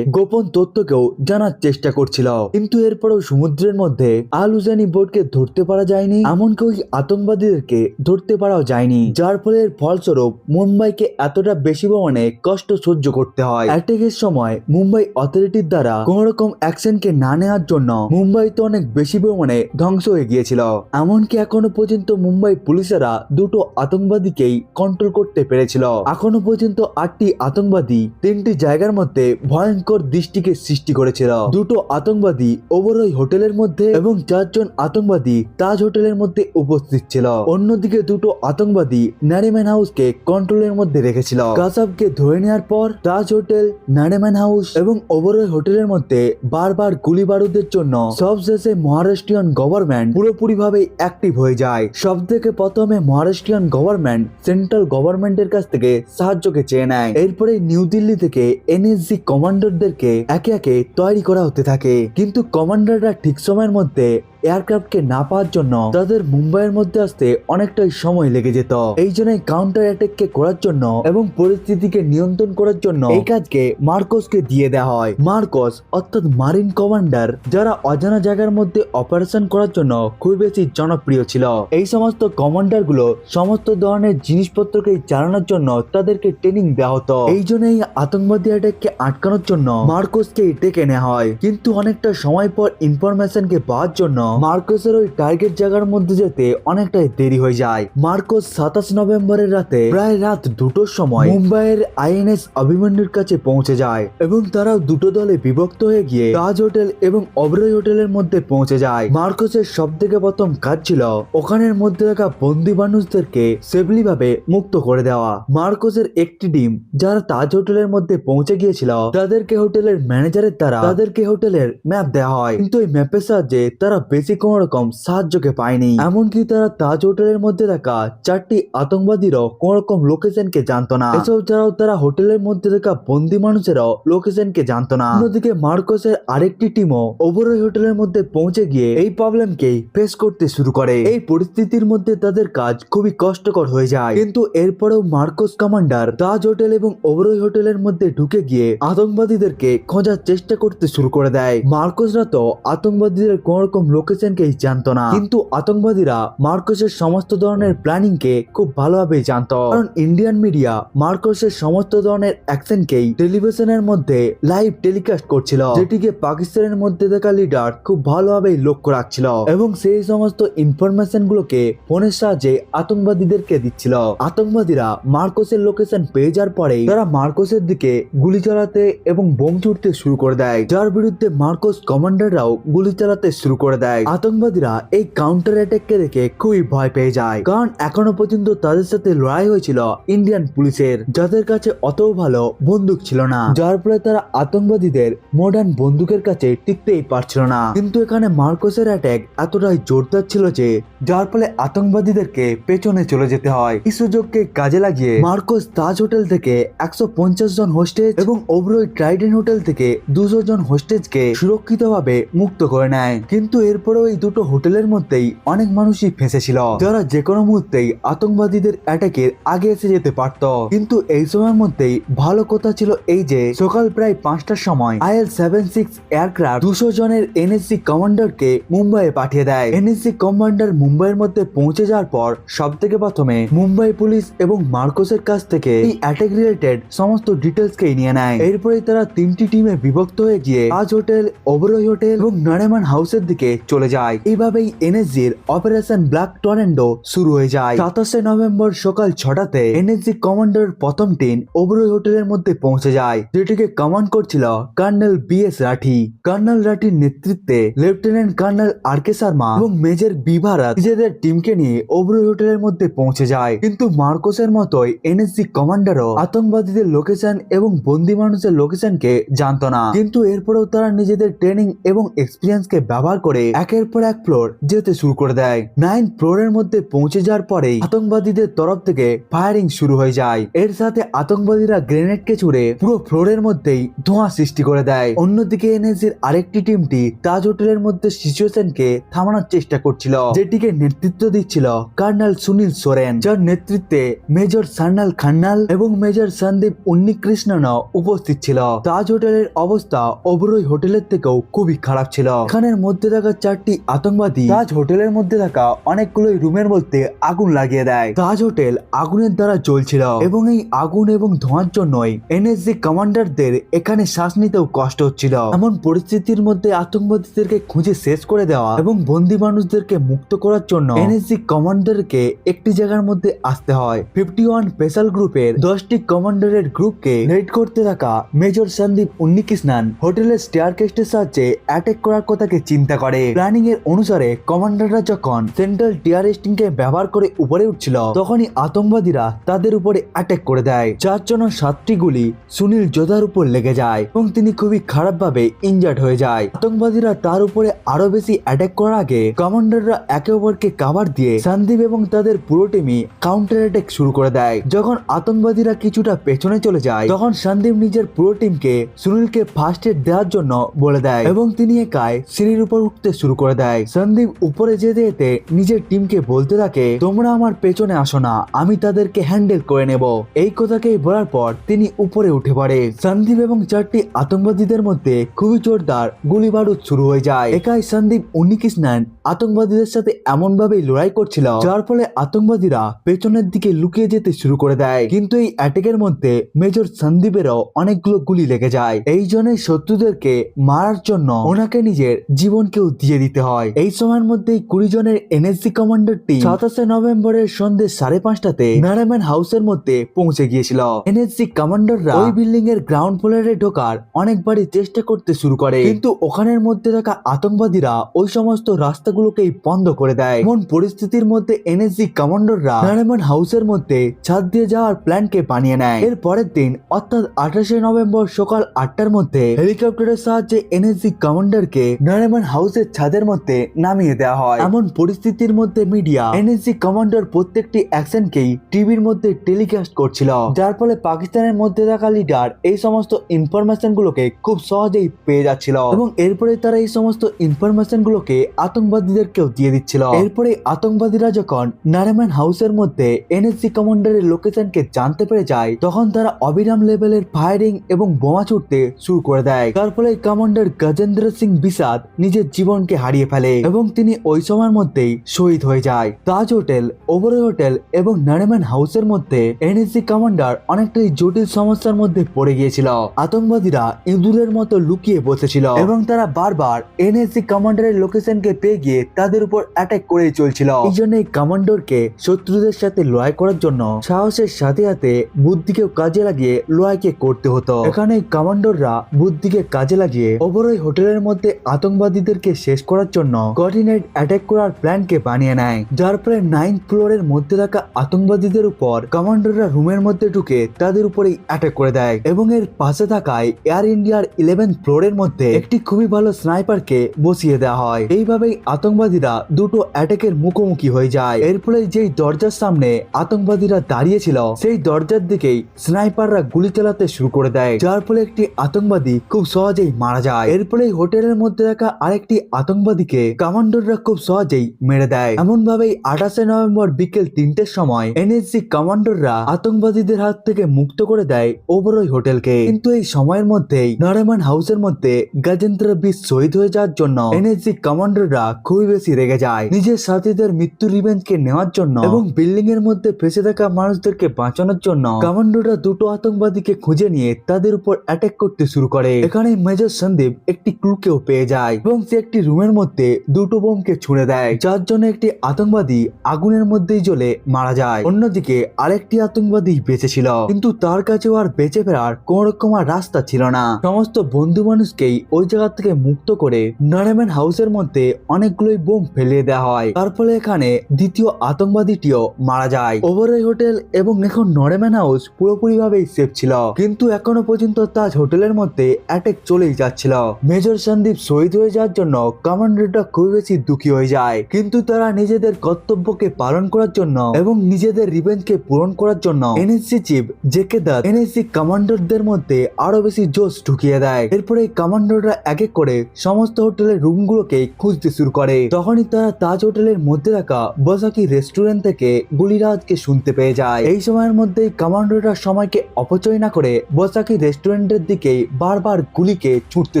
গোপন তথ্যকেও জানার চেষ্টা করছিল, কিন্তু এরপরেও সমুদ্রের মধ্যে আল হুসেনি বোটকে ধরতে পারা যায়নি, এমনকি ওই আতঙ্কবাদীদেরকে ধরতে পারাও যায়নি, যার ফলে ফলস্বরূপ মুম্বাইকে এতটা বেশি পরিমাণে কষ্ট সহ্য করতে হয়। অ্যাটাকের সময় মুম্বাই অথরিটির দ্বারা কোন রকম অ্যাকশনকে না নেওয়ার জন্য মুম্বাই তো অনেক বেশি পরিমাণে ধ্বংস হয়ে গিয়েছিল, এমনকি এখনো পর্যন্ত মুম্বাই পুলিশেরা দুটো আতঙ্কবাদীকেই কন্ট্রোল করতে পেরেছিল। এখনো পর্যন্ত 8টি আতঙ্কবাদী 3টি জায়গার মধ্যে ভয়ঙ্কর দৃষ্টিকে সৃষ্টি করেছিল। দুটো আতঙ্কবাদী ওবরয় হোটেলের মধ্যে এবং 4 জন আতঙ্কবাদী তাজ হোটেলের মধ্যে উপস্থিত ছিল। অন্যদিকে দুটো আতঙ্কবাদী নারিম্যান হাউসকে কন্ট্রোলের মধ্যে রেখেছিল। কাসাবকে ধরে নেওয়ার পর তাজ হোটেল, নারিম্যান হাউস এবং ওবরয় হোটেলের মধ্যে বারবার গুলি বারুদের জন্য সবশেষে মহারাষ্ট্রিয়ান গভর্নমেন্ট পুরোপুরিভাবে অ্যাক্টিভ হয়ে যায়। সব থেকে প্রথমে মহারাষ্ট্রিয়ান গভর্নমেন্ট সেন্ট্রাল গভর্নমেন্টের কাছ থেকে সাহায্যকে চেয়ে নেয়। এরপরে নিউ দিল্লি থেকে NSG কমান্ডারদেরকে একে একে তৈরি করা হতে থাকে, কিন্তু কমান্ডাররা ঠিক সময়ের মধ্যে এয়ারক্রাফটকে না পাওয়ার জন্য তাদের মুম্বাইয়ের মধ্যে আসতে অনেকটাই সময় লেগে যেত। এই জন্যই কাউন্টার অ্যাটাককে করার জন্য এবং পরিস্থিতিকে নিয়ন্ত্রণ করার জন্য এই কাজকে মার্কোসকে দিয়ে দেওয়া হয়। মার্কোস অর্থাৎ মারিন কমান্ডার, যারা অজানা জায়গার মধ্যে অপারেশন করার জন্য খুব বেশি জনপ্রিয় ছিল। এই সমস্ত কমান্ডার গুলো সমস্ত ধরনের জিনিসপত্রকে চালানোর জন্য তাদেরকে ট্রেনিং দেওয়া হতো। এই জন্যই আতঙ্কবাদী অ্যাটাককে আটকানোর জন্য মার্কোসকে ডেকে নেওয়া হয়, কিন্তু অনেকটা সময় পর ইনফরমেশনকে পাওয়ার জন্য মার্কোসের ওই টার্গেট জায়গার মধ্যে যেতে অনেকটাই দেরি হয়ে যায়। মার্কোস 27 নভেম্বরের রাতে প্রায় রাত 2টোর সময় মুম্বাইয়ের INS অভিমন্যুর কাছে পৌঁছে যায় এবং তারাও দুটো দলে বিভক্ত হয়ে গিয়ে তাজ হোটেল এবং ওবরয় হোটেলের মধ্যে পৌঁছে যায়। মার্কোসের সব থেকে প্রথম কাজ ছিল ওখানের মধ্যে থাকা বন্দী মানুষদেরকে সেফলি ভাবে মুক্ত করে দেওয়া। মার্কোসের একটি টিম যারা তাজ হোটেলের মধ্যে পৌঁছে গিয়েছিল তাদেরকে হোটেলের ম্যানেজারের দ্বারা তাদেরকে হোটেলের ম্যাপ দেওয়া হয়, কিন্তু এই ম্যাপের সাহায্যে তারা বেশি কোন রকম সাহায্যকে পায়নি, এমনকি তারা তাজ হোটেলের মধ্যে থাকা 4টি আতঙ্কবাদীরও কোন রকম লোকেশনকে জানতো না। এসব ছাড়াও তারা হোটেলের মধ্যে থাকা বন্দী মানুষেরও লোকেশনকে জানতো না। অন্যদিকে মার্কোসের আরেকটি টিমও ওবরয় হোটেলের মধ্যে পৌঁছে গিয়ে এই প্রবলেমকে ফেস করতে শুরু করে। এই পরিস্থিতির মধ্যে তাদের কাজ খুবই কষ্টকর হয়ে যায়, কিন্তু এরপরেও মার্কোস কমান্ডার তাজ হোটেল এবং ওবরয় হোটেলের মধ্যে ঢুকে গিয়ে আতঙ্কবাদীদেরকে খোঁজার চেষ্টা করতে শুরু করে দেয়। মার্কোসরা তো আতঙ্কবাদীদের কোন রকম লোকেশনকেই জানতো না, কিন্তু আতঙ্কবাদীরা মার্কোসের সমস্ত ধরনের প্ল্যানিং কে খুব ভালোভাবে জানতো, কারণ ইন্ডিয়ান মিডিয়া মার্কোসের সমস্ত ধরনের অ্যাকশনকেই টেলিভিশনের মধ্যে লাইভ টেলিকাস্ট করছিল, যেটিকে পাকিস্তানের মধ্যে থাকা লিডার খুব ভালোভাবে লক্ষ্য রাখছিল এবং সেই সমস্ত ইনফরমেশন গুলোকে ফোনের সাহায্যে আতঙ্কবাদীদেরকে দিচ্ছিল। আতঙ্কবাদীরা মার্কোসের লোকেশন পেয়ে যাওয়ার পরে তারা মার্কোসের দিকে গুলি চালাতে এবং বোম ছুটতে শুরু করে দেয়, যার বিরুদ্ধে মার্কোস কমান্ডাররাও গুলি চালাতে শুরু করে দেয়। আতঙ্কবাদীরা এই কাউন্টার অ্যাটাককে দেখে খুবই ভয় পেয়ে যায়, কারণ এখনো পর্যন্ত তাদের সাথে লড়াই হয়েছিল ইন্ডিয়ান পুলিশের, যাদের কাছে অত ভালো বন্দুক ছিল না, যার ফলে তারা আতঙ্কবাদীদের মডার্ন বন্দুকের কাছে টিকতেই পারছিল না। কিন্তু এখানে মার্কোসের অ্যাটাক এতটাই জোরদার ছিল যে যার ফলে আতঙ্কবাদীদেরকে পেছনে চলে যেতে হয়। এই সুযোগকে কাজে লাগিয়ে মার্কোস তাজ হোটেল থেকে 150 জন হোস্টেজ এবং ওবরয় ট্রাইডেন্ট হোটেল থেকে 200 জন হোস্টেজকে সুরক্ষিতভাবে মুক্ত করে নেয়, কিন্তু এরপরেও এই দুটো হোটেলের মধ্যেই অনেক মানুষই ফেঁসেছিল, যারা যে কোনো মুহূর্তেই আতঙ্কবাদীদের অ্যাটাকের আগে এসে যেতে পারত। কিন্তু এই সময়ের মধ্যেই ভালো কথা ছিল এই যে সকাল প্রায় 5টার সময় IL-76 এয়ারক্রাফট 200 জনের NSG কমান্ডারকে মুম্বাইয়ে পাঠিয়ে দেয়। NSG কমান্ডার মুম্বাইয়ের মধ্যে পৌঁছে যাওয়ার পর সব থেকে প্রথমে মুম্বাই পুলিশ এবং মার্কোসের কাছ থেকে এই অ্যাটাক রিলেটেড সমস্ত ডিটেলসকে নিয়ে নেয়। এরপরে তারা 3টি টিমে বিভক্ত হয়ে গিয়ে তাজ হোটেল, ওবরয় হোটেল এবং নারিম্যান হাউসের দিকে চলে চলে যায়। এইভাবেই এনএসজির অপারেশন ব্ল্যাক টর্নেডো শুরু হয়ে যায়। 27 নভেম্বর সকাল 6টাতে এনএসজি কমান্ডার প্রথম টিম ওবরয় হোটেলের মধ্যে পৌঁছে যায়, যেটিকে কমান্ড করছিল কর্নেল বিএস রাঠি। কর্নেল রাঠির নেতৃত্বে লেফটেন্যান্ট কর্নেল আর কে শর্মা এবং মেজর বি ভারত নিজেদের টিমকে নিয়ে ওবরয় হোটেলের মধ্যে পৌঁছে যায়। কিন্তু মার্কোসের মতোই এনএসজি কমান্ডারও আতঙ্কবাদীদের লোকেশন এবং বন্দি মানুষের লোকেশনকে জানতো না। কিন্তু এরপরেও তারা নিজেদের ট্রেনিং এবং এক্সপিরিয়েন্সকে ব্যবহার করে একের পর এক ফ্লোর যেতে শুরু করে দেয়। 9 ফ্লোরের মধ্যে পৌঁছে যাওয়ার পরেই আতঙ্কবাদীদের তরফ থেকে ফায়ারিং শুরু হয়ে যায়। এর সাথে আতঙ্কবাদীরা গ্রেনেডকে ছুড়ে পুরো ফ্লোরের মধ্যেই ধোঁয়া সৃষ্টি করে দেয়। অন্যদিকে এনএসজির আরেকটি টিমটি তাজ হোটেলের মধ্যে সিচুয়েশনকে থামানোর চেষ্টা করছিল, যেটিকে নেতৃত্ব দিচ্ছিল কর্নেল সুনীল সোরেন, যার নেতৃত্বে মেজর সান্যাল খান্নাল এবং মেজর সন্দীপ উন্নিকৃষ্ণন উপস্থিত ছিল। তাজ হোটেলের অবস্থা ওবরয় হোটেলের থেকেও খুবই খারাপ ছিল। এখানের মধ্যে থাকা 4টি আতঙ্কবাদী তাজ হোটেলের মধ্যে থাকা অনেকগুলো রুমের মধ্যে আগুন লাগিয়ে দেয়। তাজ হোটেল আগুনের দ্বারা জ্বলছিল এবং এই আগুন এবং ধোঁয়ার জন্যই এনএসজি কমান্ডারদের এখানে শ্বাস নিতেও কষ্ট হচ্ছিল। এমন পরিস্থিতির মধ্যে আতঙ্কবাদীদেরকে খুঁজে শেষ করে দেওয়া এবং বন্দী মানুষদেরকে মুক্ত করার জন্য এনএসজি কমান্ডারকে একটি জায়গার মধ্যে আসতে হয়। 51 স্পেশাল গ্রুপের 10টি কমান্ডারের গ্রুপকে লিড করতে থাকা মেজর সন্দীপ উন্নিকৃষ্ণন হোটেলের স্টেয়ারকেস্টের সাহায্যে অ্যাটাক করার কথাকে চিন্তা করে। প্ল্যানিং এর অনুসারে কমান্ডাররা যখন সেন্ট্রাল টিয়ারেস্টিং কে ব্যবহার করে উপরে উঠছিল, তখনই আতঙ্কবাদীরা তাদের উপরে অ্যাটাক করে দেয়, যার জন্য 7টি গুলি সুনীল যোধার উপর লেগে যায় এবং তিনি খুবই খারাপভাবে ইনজার্ড হয়ে যায়। আতঙ্কবাদীরা তার উপরে আরো বেশি অ্যাটাক করার আগে কমান্ডাররা একে অপরকে কাভার দিয়ে সন্দীপ এবং তাদের পুরো টিমই কাউন্টার অ্যাটাক শুরু করে দেয়। যখন আতঙ্কবাদীরা কিছুটা পেছনে চলে যায়, তখন সন্দীপ নিজের পুরো টিমকে সুনীলকে ফার্স্ট এড দেওয়ার জন্য বলে দেয় এবং তিনি একাই সিঁড়ির উপর উঠতে শুরু করে দেয়। সন্দীপ উপরে যেতে যেতে নিজের টিমকে বলতে থাকে, তোমরা আমার পেছনে আসো না, আমি তাদেরকে হ্যান্ডেল করে নেব। এই কথাকেই বলার পর তিনি উপরে উঠে পড়ে। সন্দীপ এবং 4টি আতঙ্কবাদীদের মধ্যে খুবই জোরদার গুলি বারুদ শুরু হয়ে যায়। একাই সন্দীপ উন্নিকৃষ্ণন আতঙ্কবাদীদের সাথে এমন ভাবেই লড়াই করছিল, যার ফলে আতঙ্কবাদীরা পেছনের দিকে লুকিয়ে যেতে শুরু করে দেয়। কিন্তু এই অ্যাটাকের মধ্যে মেজর সন্দীপেরও অনেকগুলো গুলি লেগে যায়। এই জন্যই শত্রুদেরকে মারার জন্য ওনাকে নিজের জীবনকেও দিয়ে দিতে হয়। এই সময়ের মধ্যেই 20 জনের এনএসজি কমান্ডার টিম 27 নভেম্বরের সন্ধ্যে 5:30টাতে নারায়ণ হাউসের মধ্যে পৌঁছে গিয়েছিল। এনএসজি কমান্ডাররা ওই বিল্ডিং এর গ্রাউন্ড ফ্লোরে ঢোকার অনেকবারই চেষ্টা করতে শুরু করে, কিন্তু ওখানের মধ্যে থাকা আতঙ্কবাদীরা ওই সমস্ত রাস্তাগুলোকেই বন্ধ করে দেয়। এমন পরিস্থিতির মধ্যে এনএসজি কমান্ডাররা নারায়ণ হাউসের মধ্যে ছাদ দিয়ে যাওয়ার প্ল্যানকে বানিয়ে নেয়। এর পরের দিন অর্থাৎ 28 নভেম্বর সকাল 8টার মধ্যে হেলিকপ্টারের সাহায্যে এনএসজি কমান্ডারকে নারায়ণ হাউসের ছাদের মধ্যে নামিয়ে দেওয়া হয়। এমন পরিস্থিতির মধ্যে মিডিয়া এনএসজি কমান্ডার প্রত্যেকটি অ্যাকশনকেই টিভির মধ্যে টেলিকাস্ট করছিল, যার ফলে পাকিস্তানের মধ্যে থাকা লিডার এই সমস্ত ইনফরমেশন গুলোকে খুব সহজেই পেয়ে যাচ্ছিল এবং এরপরে তারা এই সমস্ত ইনফরমেশন গুলোকে আতঙ্কবাদীদেরকেও দিয়ে দিচ্ছিল। এরপরে আতঙ্কবাদীরা যখন নারায়ণ হাউসের মধ্যে এনএসজি কমান্ডারের লোকেশনকে জানতে পেরে যায়, তখন তারা অবিরাম লেভেলের ফায়ারিং এবং বোমা ছুটতে শুরু করে দেয়। তার ফলে কমান্ডার গজেন্দ্র সিং বিসাদ নিজের জীবনকে হারিয়ে ফেলে এবং তিনি ওই সময়ের মধ্যেই শহীদ হয়ে যায়। তাজ হোটেল, ওবরয় হোটেল এবং নারিমান হাউসের মধ্যে এনএসজি কমান্ডার অনেকটাই জটিল সমস্যার মধ্যে পড়ে গিয়েছিল। আতঙ্কবাদীরা ইঁদুরের মতো লুকিয়ে বসেছিল এবং তারা বারবার এনএসজি কমান্ডারের লোকেশনকে পেয়ে গিয়ে তাদের উপর অ্যাটাক করেই চলছিল। এই জন্য এই কমান্ডারকে শত্রুদের সাথে লড়াই করার জন্য সাহসের সাথে সাথে বুদ্ধিকেও কাজে লাগিয়ে লড়াইকে করতে হতো। এখানে কমান্ডাররা বুদ্ধিকে কাজে লাগিয়ে ওবরয় হোটেলের মধ্যে আতঙ্কবাদীদেরকে শেষ করার জন্য কোঅর্ডিনেট অ্যাটাক করার প্ল্যানকে বানিয়ে নেয়, যার ফলে 9th ফ্লোরের মধ্যে থাকা আতঙ্কবাদীদের উপর কমান্ডাররা রুমের মধ্যে ঢুকে তাদের উপরেই অ্যাটাক করে দেয় এবং এর পাশে থাকায় এয়ার ইন্ডিয়ার 11th ফ্লোরের মধ্যে একটি খুবই ভালো স্নাইপারকে বসিয়ে দেওয়া হয়। এইভাবেই আতঙ্কবাদীরা দুটো অ্যাটাকের মুখোমুখি হয়ে যায়। এর ফলে যেই দরজার সামনে আতঙ্কবাদীরা দাঁড়িয়েছিল সেই দরজার দিকেই স্নাইপাররা গুলি চালাতে শুরু করে দেয়, যার ফলে একটি আতঙ্কবাদী খুব সহজেই মারা যায়। এর ফলে হোটেলের মধ্যে থাকা আরেকটি আতঙ্কবাদীকে কমান্ডাররা খুব সহজেই মেরে দেয়। এমন ভাবেই 28 নভেম্বর বিকেল 3টের সময় এনএসজি কমান্ডাররা আতঙ্কবাদীদের হাত থেকে মুক্ত করে দেয় ওবরয় হোটেলকে। কিন্তু এই সময়ের মধ্যেই নারিমান হাউসের মধ্যে গজেন্দ্র বিশ শহীদ হয়ে যাওয়ার জন্য এনএসজি কমান্ডাররা খুবই বেশি রেগে যায়। নিজের সাথীদের মৃত্যুর রিভেঞ্জকে নেওয়ার জন্য এবং বিল্ডিং এর মধ্যে ফেসে থাকা মানুষদেরকে বাঁচানোর জন্য কমান্ডাররা দুটো আতঙ্কবাদীকে খুঁজে নিয়ে তাদের উপর অ্যাটাক করতে শুরু করে। এখানে মেজর সন্দীপ একটি ক্লুকেও পেয়ে যায় এবং সে একটি রুমের বোমের মধ্যে দুটো বোমকে ছুঁড়ে দেয়, যার জন্য একটি আতঙ্কবাদী আগুনের মধ্যেই জ্বলে মারা যায়। অন্যদিকে আরেকটি আতঙ্কবাদী বেঁচে ছিল, কিন্তু তার কাছেও আর বেঁচে ফেরার কোন রকম আর রাস্তা ছিল না। সমস্ত বন্ধু মানুষকেই ওই জায়গা থেকে মুক্ত করে নরেম্যান হাউসের মধ্যে অনেকগুলোই বোম ফেলিয়ে দেওয়া হয়। তার ফলে এখানে দ্বিতীয় আতঙ্কবাদীটিও মারা যায়। ওবরয় হোটেল এবং এখন নরেম্যান হাউস পুরোপুরিভাবেই সেফ ছিল, কিন্তু এখনো পর্যন্ত তাজ হোটেলের মধ্যে অ্যাটাক চলেই যাচ্ছিল। মেজর সন্দীপ শহীদ হয়ে যাওয়ার জন্য কমান্ডারটা খুব বেশি দুঃখী হয়ে যায়, কিন্তু তারা নিজেদের কর্তব্যকে পালন করার জন্য এবং নিজেদের রিভেঞ্জকে পূরণ করার জন্য NSC chief JK Das NSC কমান্ডারদের মধ্যে আরো বেশি জোশ ঢুকিয়ে দেয়। এরপরে এই কমান্ডাররা এক এক করে সমস্ত হোটেলের রুমগুলোকে খুঁজতে শুরু করে। তখনই তারা তাজ হোটেলের মধ্যে থাকা বসাকি রেস্টুরেন্ট থেকে গুলির আওয়াজকে শুনতে পেয়ে যায়। এই সময়ের মধ্যেই কমান্ডাররা সময়কে অপচয় না করে বসাকি রেস্টুরেন্টের দিকে বারবার গুলিকে ছুটতে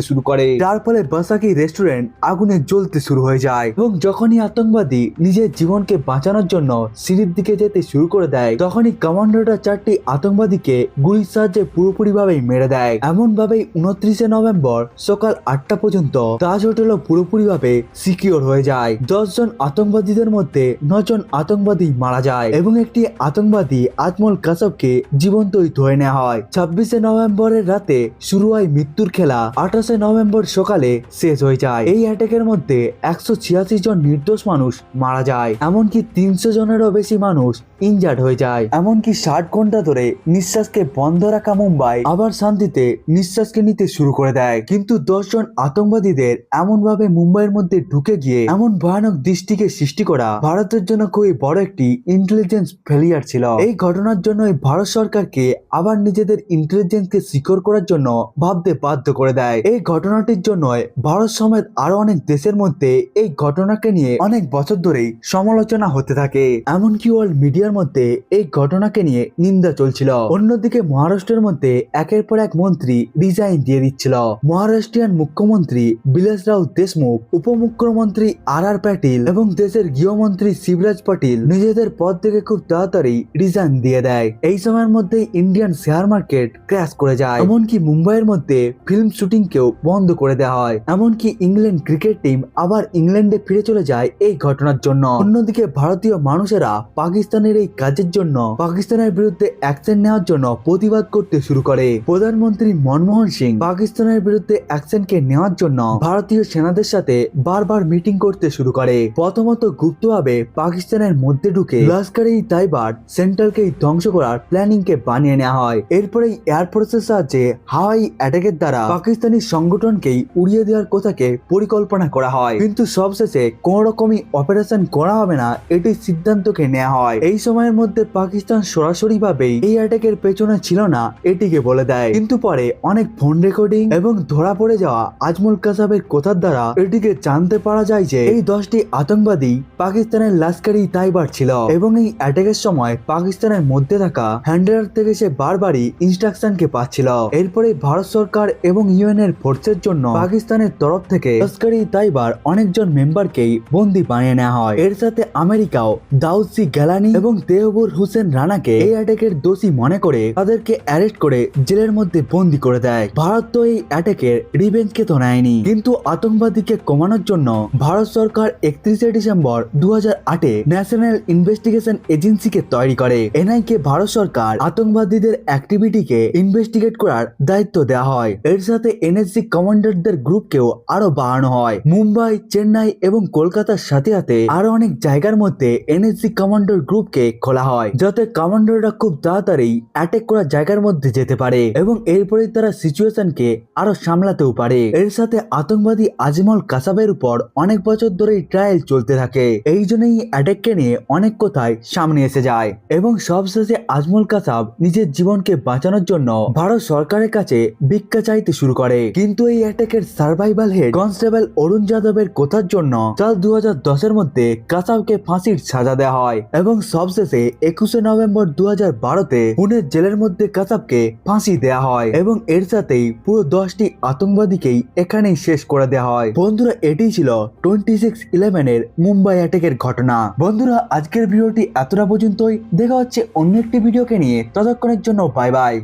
শুরু করে, যার ফলে বসাকি রেস্টুরেন্ট আগুনে জ্বলতে শুরু হয়ে যায়। এবং যখনই আতঙ্কবাদী নিজের জীবনকে বাঁচানোর জন্য সিঁড়ির দিকে যেতে শুরু করে দেয়, তখনই কমান্ডাররা 4টি আতঙ্কবাদীকে গুলির সাহায্যে পুরোপুরিভাবেই মেরে দেয়। এমন ভাবেই 29শে নভেম্বর সকাল 8টা পর্যন্ত তাজ হোটেলও পুরোপুরিভাবে সিকিউর হয়ে যায়। 10 জন আতঙ্কবাদীদের মধ্যে 9 জন আতঙ্কবাদী মারা যায় এবং একটি আতঙ্কবাদী আজমল কাসবকে জীবন্তই ধরে নেওয়া হয়। 26শে নভেম্বরের রাতে শুরু হয় মৃত্যুর খেলা, 28শে নভেম্বর সকালে শেষ হয়ে যায়। এই অ্যাটাকের মধ্যে 186 জন নির্দোষ মানুষ মারা যায়, এমনকি 300 জনেরও বেশি মানুষ ইনজার্ড হয়ে যায়। এমনকি 60 ঘন্টা ধরে নিঃশ্বাসকে বন্ধ রাখা মুম্বাই আবার শান্তিতে নিঃশ্বাসকে নিতে শুরু করে দেয়। কিন্তু 10 জন আতঙ্কবাদীদের এমন ভাবে মুম্বাইয়ের মধ্যে ঢুকে গিয়ে এমন ভয়ানক দৃষ্টিকে সৃষ্টি করা ভারতের জন্য খুবই বড় একটি ইন্টেলিজেন্স ফেলিয়ার ছিল। এই ঘটনার জন্য ভারত সরকারকে আবার নিজেদের ইন্টেলিজেন্সকে সিকিউর করার জন্য ভাবতে বাধ্য করে দেয়। এই ঘটনাটির জন্য ভারত সমেত আরো অনেক দেশের মধ্যে এই ঘটনাকে নিয়ে অনেক বছর ধরেই সমালোচনা হতে থাকে, এমনকি ওয়ার্ল্ড মিডিয়ার মধ্যে এই ঘটনাকে নিয়ে নিন্দা চলছিল। অন্যদিকে মহারাষ্ট্রের মধ্যে একের পর এক মন্ত্রী রিজাইন দিয়ে দিচ্ছিল। মহারাষ্ট্রিয়ান মুখ্যমন্ত্রী বিলাসরাও দেশমুখ, উপমুখ্যমন্ত্রী আর প্যাটিল এবং দেশের গৃহমন্ত্রী শিবরাজ পাটিল নিজেদের পদ থেকে খুব তাড়াতাড়ি রিজাইন দিয়ে দেয়। এই সময়ের মধ্যে ইন্ডিয়ান শেয়ার মার্কেট ক্র্যাশ করে যায়, এমনকি মুম্বাইয়ের মধ্যে ফিল্ম শুটিং কেও বন্ধ করে দেওয়া হয়। এমনকি ইংল্যান্ড ক্রিকেট টিম আবার ইংল্যান্ডে ফিরে চলে যায় এই ঘটনার জন্য। অন্যদিকে ভারতীয় মানুষেরা পাকিস্তানের এই কাজের জন্য পাকিস্তানের বিরুদ্ধে অ্যাকশন নেওয়ার জন্য প্রতিবাদ করতে শুরু করে। প্রধানমন্ত্রী মনমোহন সিং পাকিস্তানের বিরুদ্ধে অ্যাকশনকে নেওয়ার জন্য ভারতীয় সেনাদের সাথে বারবার মিটিং করতে শুরু করে। প্রথমত গুপ্তভাবে পাকিস্তানের মধ্যে ঢুকে লস্কর-ই-তৈবার সেন্ট্রালকে ধ্বংস করার প্ল্যানিং কে বানিয়ে নেওয়া হয়। এরপরেই এয়ারফোর্সের সাহায্যে হাওয়াই অ্যাটাকের দ্বারা পাকিস্তানি সংগঠনকেই উড়িয়ে দেওয়ার কথাকে পরিকল্পনা করা হয়, কিন্তু সবশেষে কোন রকমই অপারেশন করা হবে না এটি সিদ্ধান্তকে নেওয়া হয়। এই সময়ের মধ্যে পাকিস্তান সরাসরি ভাবেই এই অ্যাটাকের পেছনে ছিল না এটিকে বলে দেয়, কিন্তু পরে অনেক ফোন রেকর্ডিং এবং ধরা পড়ে যাওয়া আজমল কাসাবের কথার দ্বারা এটিকে জানতে পারা যায় যে এই 10টি আতঙ্কবাদী পাকিস্তানের লস্কর-ই-তৈবার ছিল এবং এই অ্যাটাকের সময় পাকিস্তানের মধ্যে থাকা হ্যান্ডলার থেকে সে বারবারই ইনস্ট্রাকশনকে পাচ্ছিল। এরপরে ভারত সরকার এবং ইউএন এর ফোর্সের জন্য পাকিস্তানের তরফ থেকে লস্কর-ই-তৈবার অনেকজন মেম্বারকেই বন্দী বানিয়ে নেওয়া হয়। এর সাথে আমেরিকাও দাউদ সি গালানি এবং দেহবুর হুসেন রানাকে এই অ্যাটাকের দোষী মনে করে তাদেরকে অ্যারেস্ট করে জেলের মধ্যে বন্দী করে দেয়। ভারত তো এই অ্যাটাকের রিভেঞ্জকে তো নেয়নি, কিন্তু আতঙ্কবাদীকে কমানোর জন্য ভারত সরকার 31শে ডিসেম্বর 2008-এ ন্যাশনাল ইনভেস্টিগেশন এজেন্সিকে তৈরি করে। এনআইকে ভারত সরকার আতঙ্কবাদীদের অ্যাক্টিভিটিকে ইনভেস্টিগেট করার দায়িত্ব দেওয়া হয়। এর সাথে এনএসজি কমান্ডারদের গ্রুপকেও আরো বাড়ানো হয়। মুম্বাই, চেন্নাই এবং কলকাতার সাথে সাথে আরো অনেক জায়গার মধ্যে এনএসজি কমান্ডার গ্রুপকে খোলা হয়, যাতে কমান্ডাররা খুব তাড়াতাড়ি অ্যাটাক করার জায়গার মধ্যে যেতে পারে এবং এরপরে তারা সিচুয়েশনকে আরো সামলাতেও পারে। এর সাথে আতঙ্কবাদী আজমল কাসাবের উপর অনেক বছর ধরেই ট্রায়াল চলতে থাকে, এই জন্যই অ্যাটাককে নিয়ে অনেক কথাই সামনে এসে যায় এবং সবশেষে আজমল কাসাব নিজের জীবনকে বাঁচানোর জন্য ভারত সরকারের কাছে ভিক্ষা চাইতে শুরু করে। কিন্তু এই অ্যাটাকের সার্ভাইভাল হেড কনস্টেবল অরুণ যাদবের কথার জন্য সাল 2010-এর মধ্যে কাসাবকে ফাঁসির সাজা দেওয়া হয় এবং সবশেষে 21শে নভেম্বর 2012-তে পুনের জেলের মধ্যে কাসাবকে ফাঁসি দেওয়া হয় এবং এর সাথেই পুরো 10টি আতঙ্কবাদীকেই এখানেই শেষ করে দেওয়া হয়। বন্ধুরা, এটি ছিল 26/11-এর মুম্বাই অ্যাটাকের ঘটনা। বন্ধুরা, আজকের ভিডিওটি এতটা পর্যন্তই। দেখা হচ্ছে অন্য একটি ভিডিওকে নিয়ে, ততক্ষণের জন্য বাই বাই।